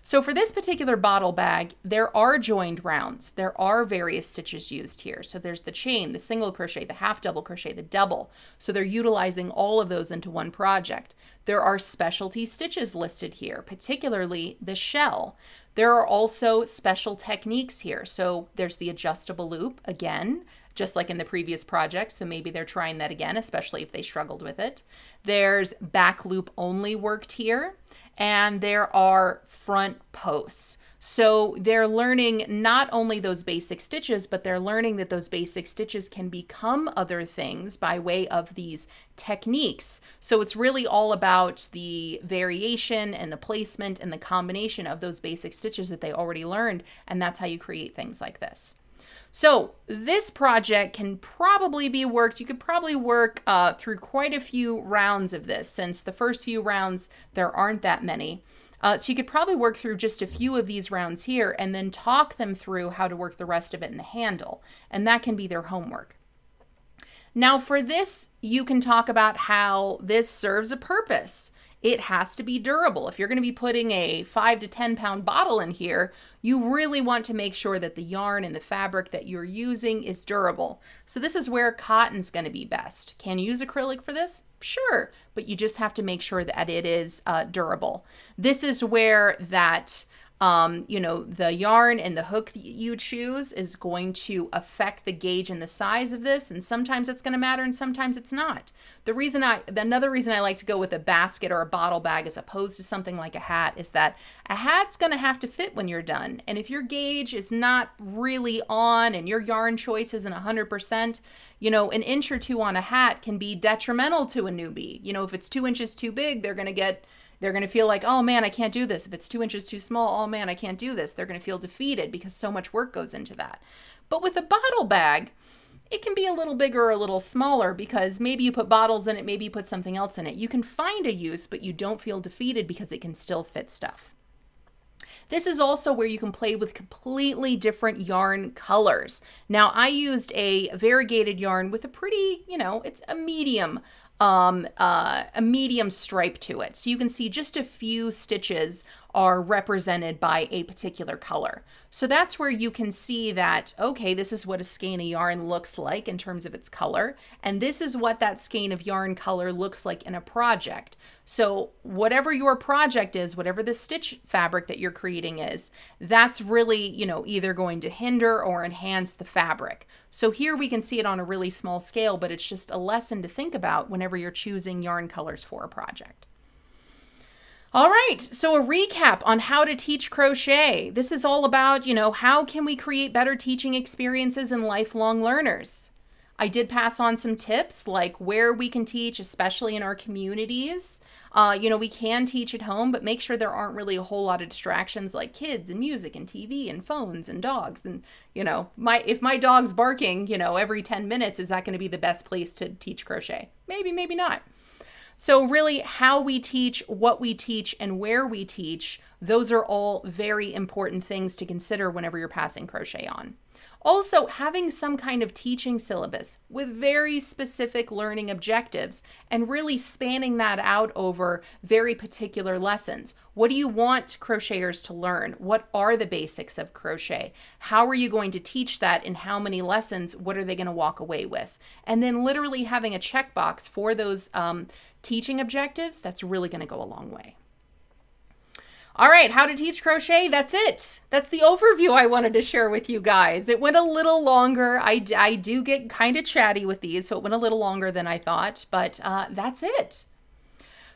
So for this particular bottle bag, there are joined rounds. There are various stitches used here. So there's the chain, the single crochet, the half double crochet, the double. So they're utilizing all of those into one project. There are specialty stitches listed here, particularly the shell. There are also special techniques here. So there's the adjustable loop again, just like in the previous project. So maybe they're trying that again, especially if they struggled with it. There's back loop only worked here. And there are front posts. So they're learning not only those basic stitches, but they're learning that those basic stitches can become other things by way of these techniques. So it's really all about the variation and the placement and the combination of those basic stitches that they already learned. And that's how you create things like this. So this project can probably be worked, you could probably work through quite a few rounds of this, since the first few rounds, there aren't that many. So you could probably work through just a few of these rounds here and then talk them through how to work the rest of it in the handle. And that can be their homework. Now for this, you can talk about how this serves a purpose. It has to be durable. If you're going to be putting a 5 to 10 pound bottle in here, you really want to make sure that the yarn and the fabric that you're using is durable. So this is where cotton's going to be best. Can you use acrylic for this? Sure, but you just have to make sure that it is durable. This is where that the yarn and the hook that you choose is going to affect the gauge and the size of this. And sometimes it's going to matter and sometimes it's not. Another reason I like to go with a basket or a bottle bag as opposed to something like a hat is that a hat's going to have to fit when you're done. And if your gauge is not really on and your yarn choice isn't 100%, an inch or two on a hat can be detrimental to a newbie. If it's 2 inches too big, they're going to feel like, oh man, I can't do this. If it's 2 inches too small, oh man, I can't do this. They're going to feel defeated because so much work goes into that. But with a bottle bag, it can be a little bigger or a little smaller because maybe you put bottles in it, maybe you put something else in it. You can find a use, but you don't feel defeated because it can still fit stuff. This is also where you can play with completely different yarn colors. Now, I used a variegated yarn with a pretty, it's a medium stripe to it. So you can see just a few stitches are represented by a particular color. So that's where you can see that, okay, this is what a skein of yarn looks like in terms of its color. And this is what that skein of yarn color looks like in a project. So whatever your project is, whatever the stitch fabric that you're creating is, that's really, either going to hinder or enhance the fabric. So here we can see it on a really small scale, but it's just a lesson to think about whenever you're choosing yarn colors for a project. All right, so a recap on how to teach crochet. This is all about, how can we create better teaching experiences in lifelong learners? I did pass on some tips like where we can teach, especially in our communities. We can teach at home, but make sure there aren't really a whole lot of distractions like kids and music and TV and phones and dogs. And, if my dog's barking, every 10 minutes, is that going to be the best place to teach crochet? Maybe, maybe not. So really how we teach, what we teach, and where we teach, those are all very important things to consider whenever you're passing crochet on. Also, having some kind of teaching syllabus with very specific learning objectives and really spanning that out over very particular lessons. What do you want crocheters to learn? What are the basics of crochet? How are you going to teach that in how many lessons? What are they going to walk away with? And then literally having a checkbox for those teaching objectives, that's really going to go a long way. All right, how to teach crochet. That's it. That's the overview I wanted to share with you guys. It went a little longer. I do get kind of chatty with these, so it went a little longer than I thought, but that's it.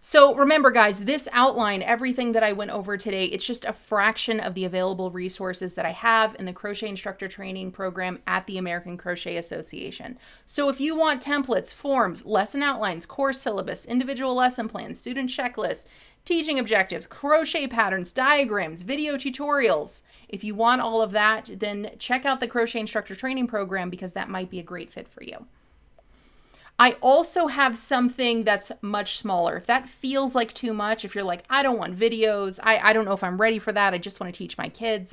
So remember, guys, this outline, everything that I went over today, it's just a fraction of the available resources that I have in the Crochet Instructor Training Program at the American Crochet Association. So if you want templates, forms, lesson outlines, course syllabus, individual lesson plans, student checklists, teaching objectives, crochet patterns, diagrams, video tutorials, if you want all of that, then check out the Crochet Instructor Training Program because that might be a great fit for you. I also have something that's much smaller. If that feels like too much, if you're like, I don't want videos, I don't know if I'm ready for that, I just want to teach my kids,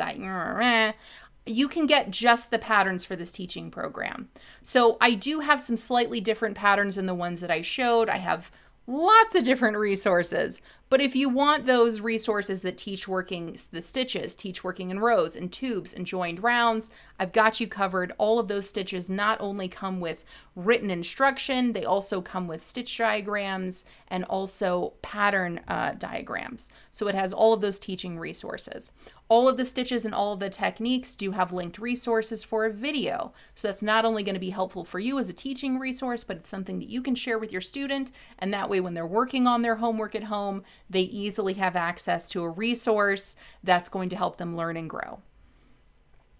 you can get just the patterns for this teaching program. So I do have some slightly different patterns than the ones that I showed. I have lots of different resources, but if you want those resources that teach working the stitches, teach working in rows and tubes and joined rounds, I've got you covered. All of those stitches not only come with written instruction, they also come with stitch diagrams and also pattern diagrams. So it has all of those teaching resources. All of the stitches and all of the techniques do have linked resources for a video. So that's not only going to be helpful for you as a teaching resource, but it's something that you can share with your student. And that way, when they're working on their homework at home, they easily have access to a resource that's going to help them learn and grow.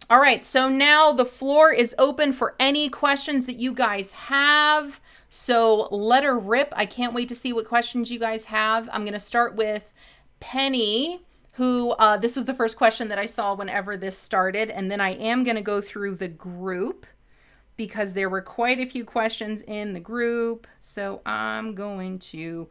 All right, so now the floor is open for any questions that you guys have. So let her rip. I can't wait to see what questions you guys have. I'm going to start with Penny, who this was the first question that I saw whenever this started. And then I am going to go through the group because there were quite a few questions in the group. So I'm going to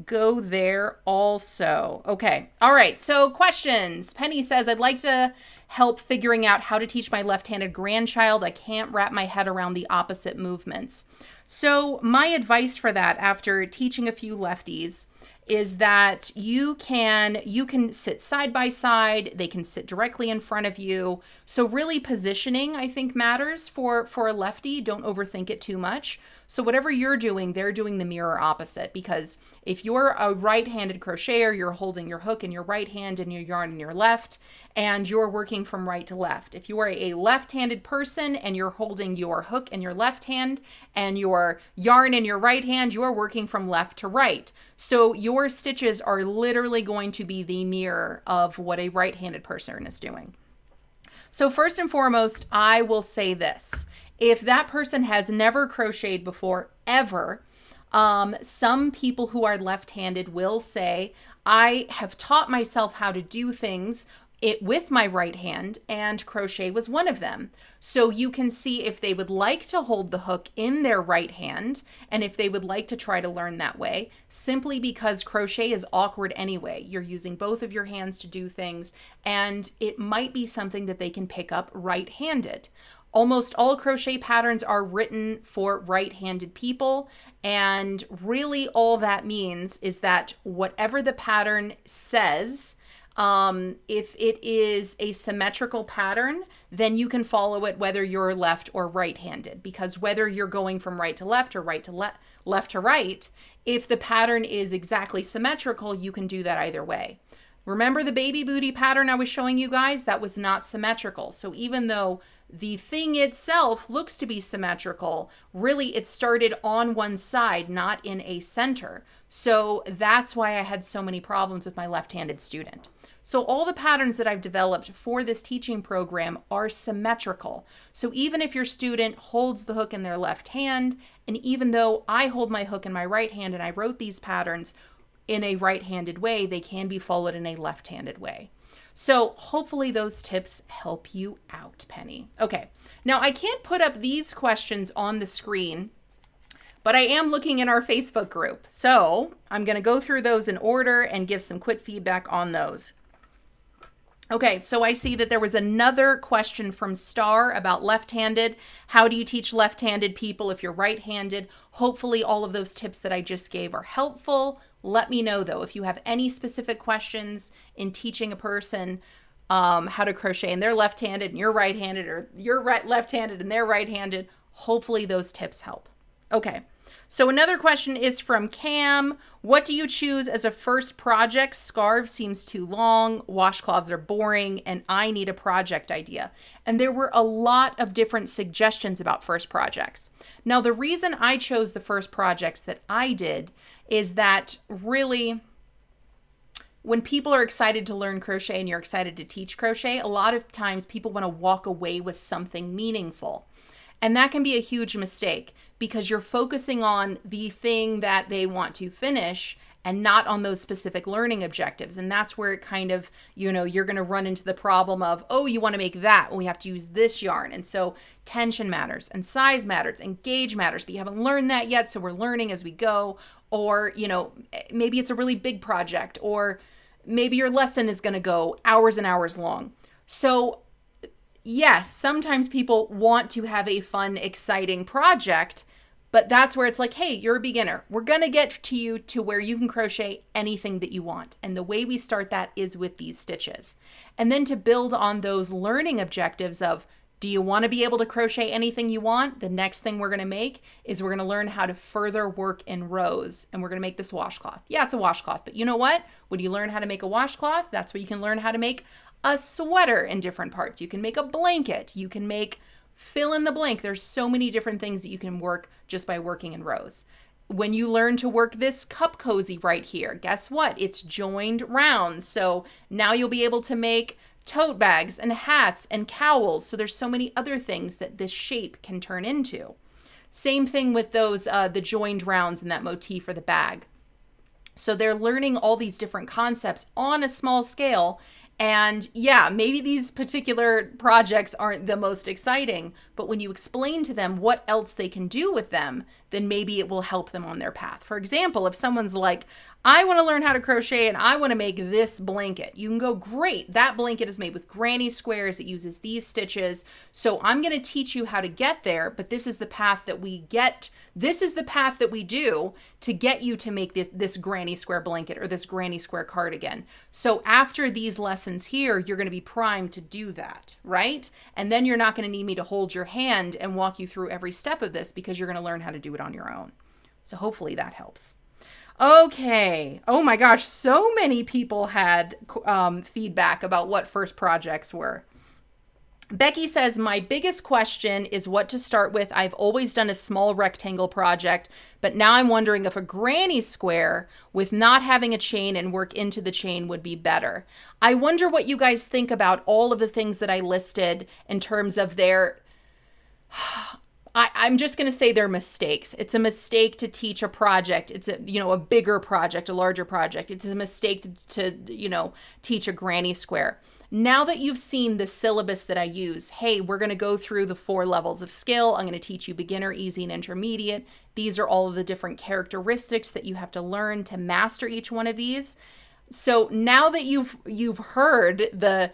go there also. Okay. All right. So questions. Penny says, I'd like to help figuring out how to teach my left-handed grandchild. I can't wrap my head around the opposite movements. So my advice for that after teaching a few lefties is that you can sit side by side. They can sit directly in front of you. So really positioning, I think, matters for a lefty. Don't overthink it too much. So whatever you're doing, they're doing the mirror opposite, because if you're a right-handed crocheter, you're holding your hook in your right hand and your yarn in your left, and you're working from right to left. If you are a left-handed person and you're holding your hook in your left hand and your yarn in your right hand, you're working from left to right. So your stitches are literally going to be the mirror of what a right-handed person is doing. So first and foremost, I will say this. If that person has never crocheted before, ever, some people who are left-handed will say, I have taught myself how to do things with my right hand, and crochet was one of them. So you can see if they would like to hold the hook in their right hand, and if they would like to try to learn that way, simply because crochet is awkward anyway. You're using both of your hands to do things, and it might be something that they can pick up right-handed. Almost all crochet patterns are written for right-handed people, and really all that means is that whatever the pattern says, if it is a symmetrical pattern, then you can follow it whether you're left or right-handed, because whether you're going from right to left or right to left to right, if the pattern is exactly symmetrical, you can do that either way. Remember the baby booty pattern I was showing you guys? That was not symmetrical. So even though the thing itself looks to be symmetrical, really it started on one side, not in a center. So that's why I had so many problems with my left-handed student. So all the patterns that I've developed for this teaching program are symmetrical. So even if your student holds the hook in their left hand, and even though I hold my hook in my right hand and I wrote these patterns in a right-handed way, they can be followed in a left-handed way. So hopefully those tips help you out, Penny. Okay, now I can't put up these questions on the screen, but I am looking in our Facebook group. So I'm going to go through those in order and give some quick feedback on those. Okay, so I see that there was another question from Star about left-handed. How do you teach left-handed people if you're right-handed? Hopefully all of those tips that I just gave are helpful. Let me know, though, if you have any specific questions in teaching a person how to crochet and they're left-handed and you're right-handed, or you're left-handed and they're right-handed. Hopefully those tips help. Okay. So another question is from Cam. What do you choose as a first project? Scarf seems too long, washcloths are boring, and I need a project idea. And there were a lot of different suggestions about first projects. Now, the reason I chose the first projects that I did is that really, when people are excited to learn crochet and you're excited to teach crochet, a lot of times people want to walk away with something meaningful. And that can be a huge mistake because you're focusing on the thing that they want to finish and not on those specific learning objectives. And that's where it kind of, you're going to run into the problem of, oh, you want to make that. Well, we have to use this yarn. And so tension matters and size matters and gauge matters, but you haven't learned that yet. So we're learning as we go. Or, maybe it's a really big project, or maybe your lesson is going to go hours and hours long. So yes, sometimes people want to have a fun, exciting project, but that's where it's like, hey, you're a beginner. We're going to get to you to where you can crochet anything that you want. And the way we start that is with these stitches. And then to build on those learning objectives of, do you want to be able to crochet anything you want? The next thing we're going to make is we're going to learn how to further work in rows. And we're going to make this washcloth. Yeah, it's a washcloth, but you know what? When you learn how to make a washcloth, that's where you can learn how to make a sweater in different parts. You can make a blanket. You can make fill in the blank. There's so many different things that you can work just by working in rows. When you learn to work this cup cozy right here, guess what? It's joined round. So now you'll be able to make tote bags and hats and cowls. So there's so many other things that this shape can turn into. Same thing with those, the joined rounds in that motif for the bag. So they're learning all these different concepts on a small scale. And yeah, maybe these particular projects aren't the most exciting, but when you explain to them what else they can do with them, then maybe it will help them on their path. For example, if someone's like, I want to learn how to crochet and I want to make this blanket, you can go, great. That blanket is made with granny squares. It uses these stitches. So I'm going to teach you how to get there, but this is the path that we get. This is the path that we do to get you to make this granny square blanket or this granny square cardigan. So after these lessons here, you're going to be primed to do that, right? And then you're not going to need me to hold your hand and walk you through every step of this because you're going to learn how to do it on your own. So hopefully that helps. Okay. Oh my gosh. So many people had feedback about what first projects were. Becky says, my biggest question is what to start with. I've always done a small rectangle project, but now I'm wondering if a granny square with not having a chain and work into the chain would be better. I wonder what you guys think about all of the things that I listed in terms of their... I'm just going to say they're mistakes. It's a mistake to teach a project. It's a bigger project, a larger project. It's a mistake to teach a granny square. Now that you've seen the syllabus that I use, hey, we're going to go through the 4 levels of skill. I'm going to teach you beginner, easy, and intermediate. These are all of the different characteristics that you have to learn to master each one of these. So now that you've heard the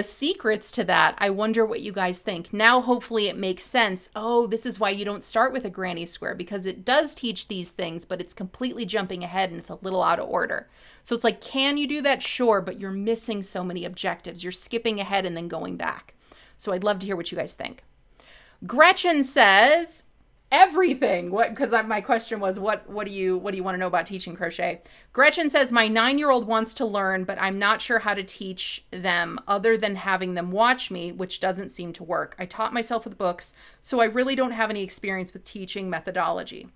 secrets to that, I wonder what you guys think. Now, hopefully it makes sense. Oh, this is why you don't start with a granny square, because it does teach these things, but it's completely jumping ahead and it's a little out of order. So it's like, can you do that? Sure, but you're missing so many objectives. You're skipping ahead and then going back. So I'd love to hear what you guys think. Gretchen says, everything. What? Because my question was, what do you want to know about teaching crochet? Gretchen says, my 9-year-old wants to learn, but I'm not sure how to teach them other than having them watch me, which doesn't seem to work. I taught myself with books, so I really don't have any experience with teaching methodology.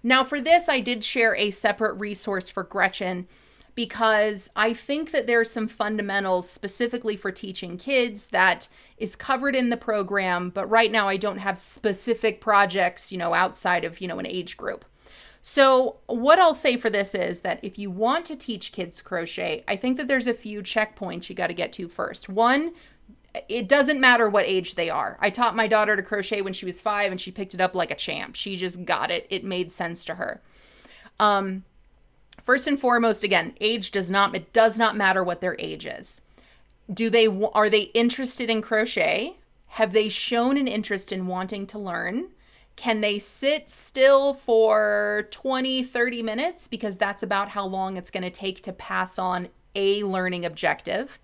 Now for this, I did share a separate resource for Gretchen because I think that there's some fundamentals specifically for teaching kids that is covered in the program, but right now I don't have specific projects, outside of, an age group. So what I'll say for this is that if you want to teach kids crochet, I think that there's a few checkpoints you got to get to first. One, it doesn't matter what age they are. I taught my daughter to crochet when she was 5 and she picked it up like a champ. She just got it. It made sense to her. First and foremost, again, it does not matter what their age is. Are they interested in crochet? Have they shown an interest in wanting to learn? Can they sit still for 20, 30 minutes? Because that's about how long it's going to take to pass on a learning objective.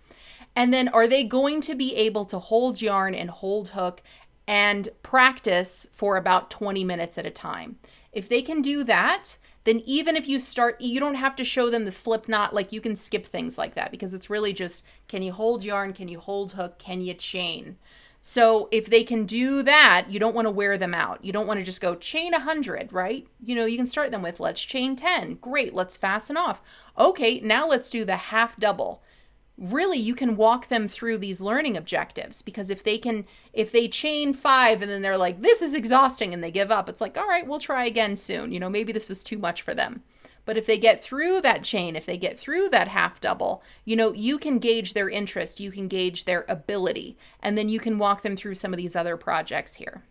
And then are they going to be able to hold yarn and hold hook and practice for about 20 minutes at a time. If they can do that, then even if you start, you don't have to show them the slip knot. Like, you can skip things like that because it's really just, can you hold yarn? Can you hold hook? Can you chain? So if they can do that, you don't want to wear them out. You don't want to just go chain 100, right? You can start them with, let's chain 10. Great, let's fasten off. Okay, now let's do the half double. Really, you can walk them through these learning objectives, because if they chain 5 and then they're like, this is exhausting, and they give up, it's like, all right, we'll try again soon. Maybe this was too much for them. But if they get through that chain, if they get through that half double, you can gauge their interest, you can gauge their ability, and then you can walk them through some of these other projects here.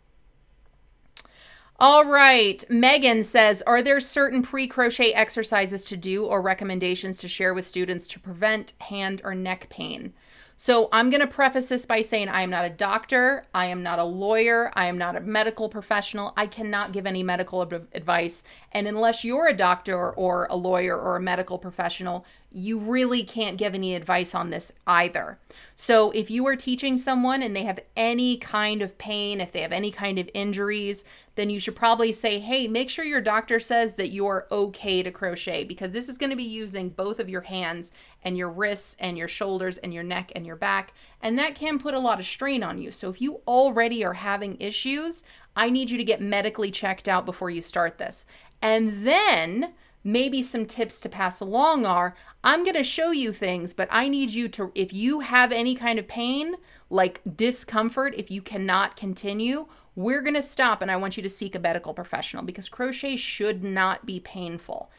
All right, Megan says, are there certain pre-crochet exercises to do or recommendations to share with students to prevent hand or neck pain? So I'm going to preface this by saying I am not a doctor, I am not a lawyer, I am not a medical professional. I cannot give any medical advice. And unless you're a doctor or a lawyer or a medical professional, you really can't give any advice on this either. So if you are teaching someone and they have any kind of pain, if they have any kind of injuries, then you should probably say, hey, make sure your doctor says that you're okay to crochet, because this is going to be using both of your hands and your wrists and your shoulders and your neck and your back, and that can put a lot of strain on you. So if you already are having issues, I need you to get medically checked out before you start this. And then maybe some tips to pass along are, I'm going to show you things, but I need you to, if you have any kind of pain, like discomfort, if you cannot continue, we're going to stop, and I want you to seek a medical professional, because crochet should not be painful.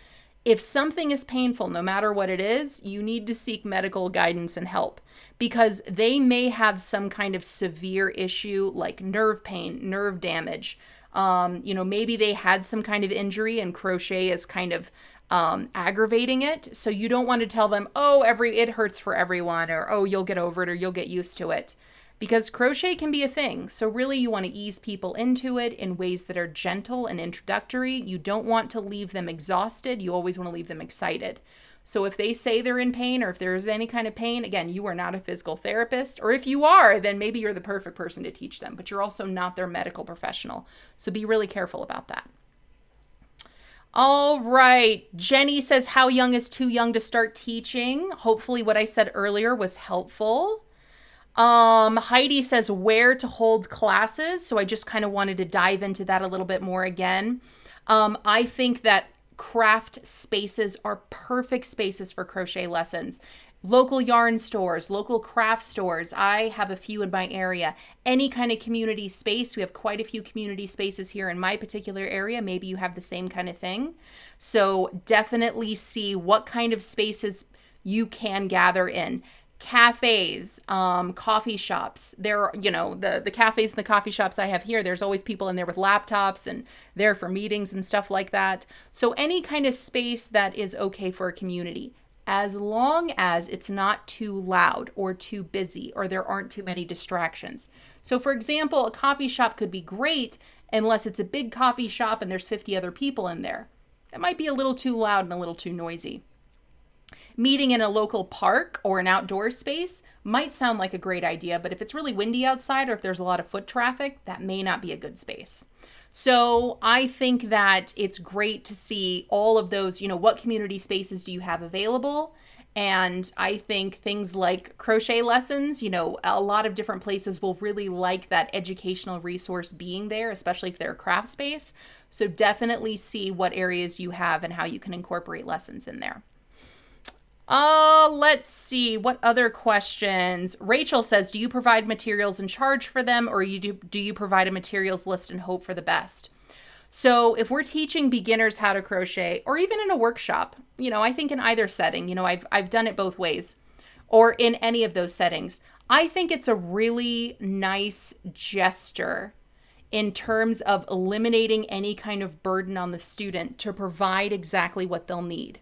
If something is painful, no matter what it is, you need to seek medical guidance and help, because they may have some kind of severe issue like nerve pain, nerve damage. Maybe they had some kind of injury and crochet is kind of aggravating it. So you don't want to tell them, oh, it hurts for everyone, or, oh, you'll get over it, or you'll get used to it, because crochet can be a thing. So really, you want to ease people into it in ways that are gentle and introductory. You don't want to leave them exhausted. You always want to leave them excited. So if they say they're in pain, or if there's any kind of pain, again, you are not a physical therapist, or if you are, then maybe you're the perfect person to teach them, but you're also not their medical professional. So be really careful about that. All right. Jenny says, how young is too young to start teaching? Hopefully what I said earlier was helpful. Heidi says, where to hold classes. So I just kind of wanted to dive into that a little bit more again. I think that craft spaces are perfect spaces for crochet lessons. Local yarn stores, local craft stores. I have a few in my area. Any kind of community space. We have quite a few community spaces here in my particular area. Maybe you have the same kind of thing. So definitely see what kind of spaces you can gather in. Cafes, coffee shops. There, the cafes and the coffee shops I have here, there's always people in there with laptops and there for meetings and stuff like that. So any kind of space that is okay for a community, as long as it's not too loud or too busy or there aren't too many distractions. So for example, a coffee shop could be great unless it's a big coffee shop and there's 50 other people in there. That might be a little too loud and a little too noisy. Meeting in a local park or an outdoor space might sound like a great idea, but if it's really windy outside or if there's a lot of foot traffic, that may not be a good space. So I think that it's great to see all of those, what community spaces do you have available? And I think things like crochet lessons, a lot of different places will really like that educational resource being there, especially if they're a craft space. So definitely see what areas you have and how you can incorporate lessons in there. Let's see. What other questions? Rachel says, do you provide materials and charge for them, or do you provide a materials list and hope for the best? So if we're teaching beginners how to crochet, or even in a workshop, I think in either setting, I've done it both ways, or in any of those settings, I think it's a really nice gesture in terms of eliminating any kind of burden on the student to provide exactly what they'll need.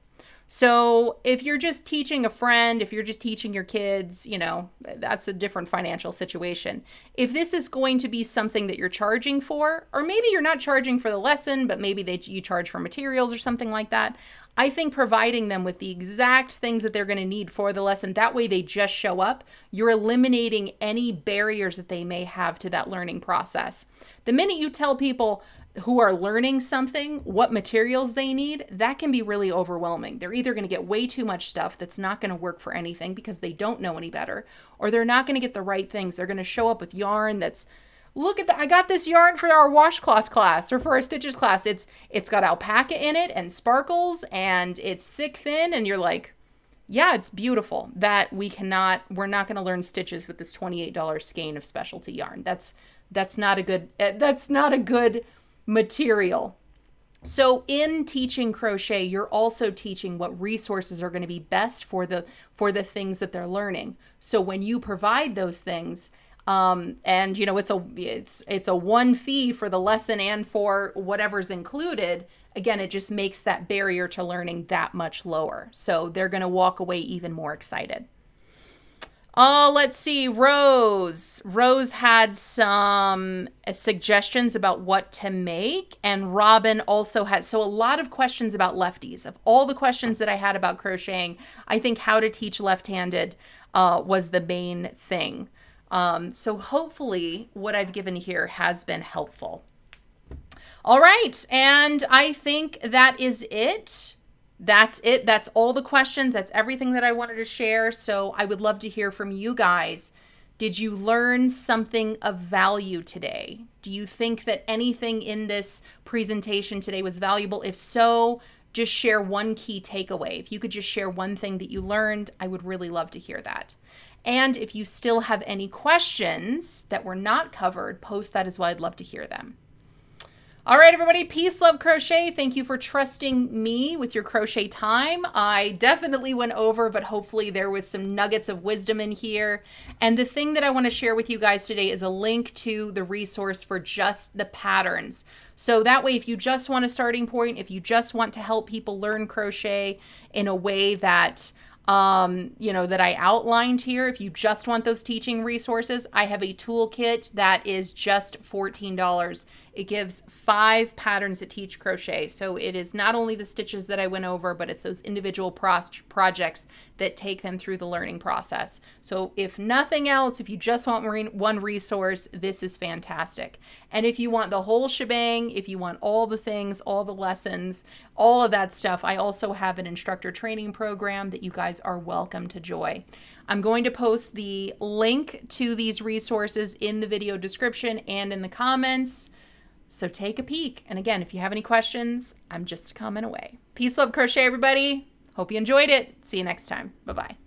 So if you're just teaching a friend, if you're just teaching your kids, you know, that's a different financial situation. If this is going to be something that you're charging for, or maybe you're not charging for the lesson, but maybe you charge for materials or something like that, I think providing them with the exact things that they're going to need for the lesson, that way they just show up, you're eliminating any barriers that they may have to that learning process. The minute you tell people who are learning something what materials they need, that can be really overwhelming. They're either going to get way too much stuff that's not going to work for anything because they don't know any better, or they're not going to get the right things. They're going to show up with yarn that's, look at that, I got this yarn for our washcloth class or for our stitches class. It's got alpaca in it and sparkles and it's thick, thin, and you're like, yeah, it's beautiful. That we're not going to learn stitches with this $28 skein of specialty yarn. That's not a good material. So in teaching crochet, you're also teaching what resources are going to be best for the things that they're learning. So when you provide those things, and you know, it's a one fee for the lesson and for whatever's included, again, it just makes that barrier to learning that much lower. So they're going to walk away even more excited. Oh, let's see. Rose had some suggestions about what to make. And Robin also had, so a lot of questions about lefties. Of all the questions that I had about crocheting, I think how to teach left-handed was the main thing. So hopefully what I've given here has been helpful. All right. And I think that is it. That's it. That's all the questions. That's everything that I wanted to share. So I would love to hear from you guys. Did you learn something of value today? Do you think that anything in this presentation today was valuable? If so, just share one key takeaway. If you could just share one thing that you learned, I would really love to hear that. And if you still have any questions that were not covered, post that as well. I'd love to hear them. All right, everybody, peace, love, crochet. Thank you for trusting me with your crochet time. I definitely went over, but hopefully there was some nuggets of wisdom in here. And the thing that I want to share with you guys today is a link to the resource for just the patterns. So that way, if you just want a starting point, if you just want to help people learn crochet in a way that that I outlined here, if you just want those teaching resources, I have a toolkit that is just $14. It gives 5 patterns that teach crochet. So it is not only the stitches that I went over, but it's those individual projects that take them through the learning process. So if nothing else, if you just want one resource, this is fantastic. And if you want the whole shebang, if you want all the things, all the lessons, all of that stuff, I also have an instructor training program that you guys are welcome to join. I'm going to post the link to these resources in the video description and in the comments. So take a peek. And again, if you have any questions, I'm just a comment away. Peace, love, crochet, everybody. Hope you enjoyed it. See you next time. Bye-bye.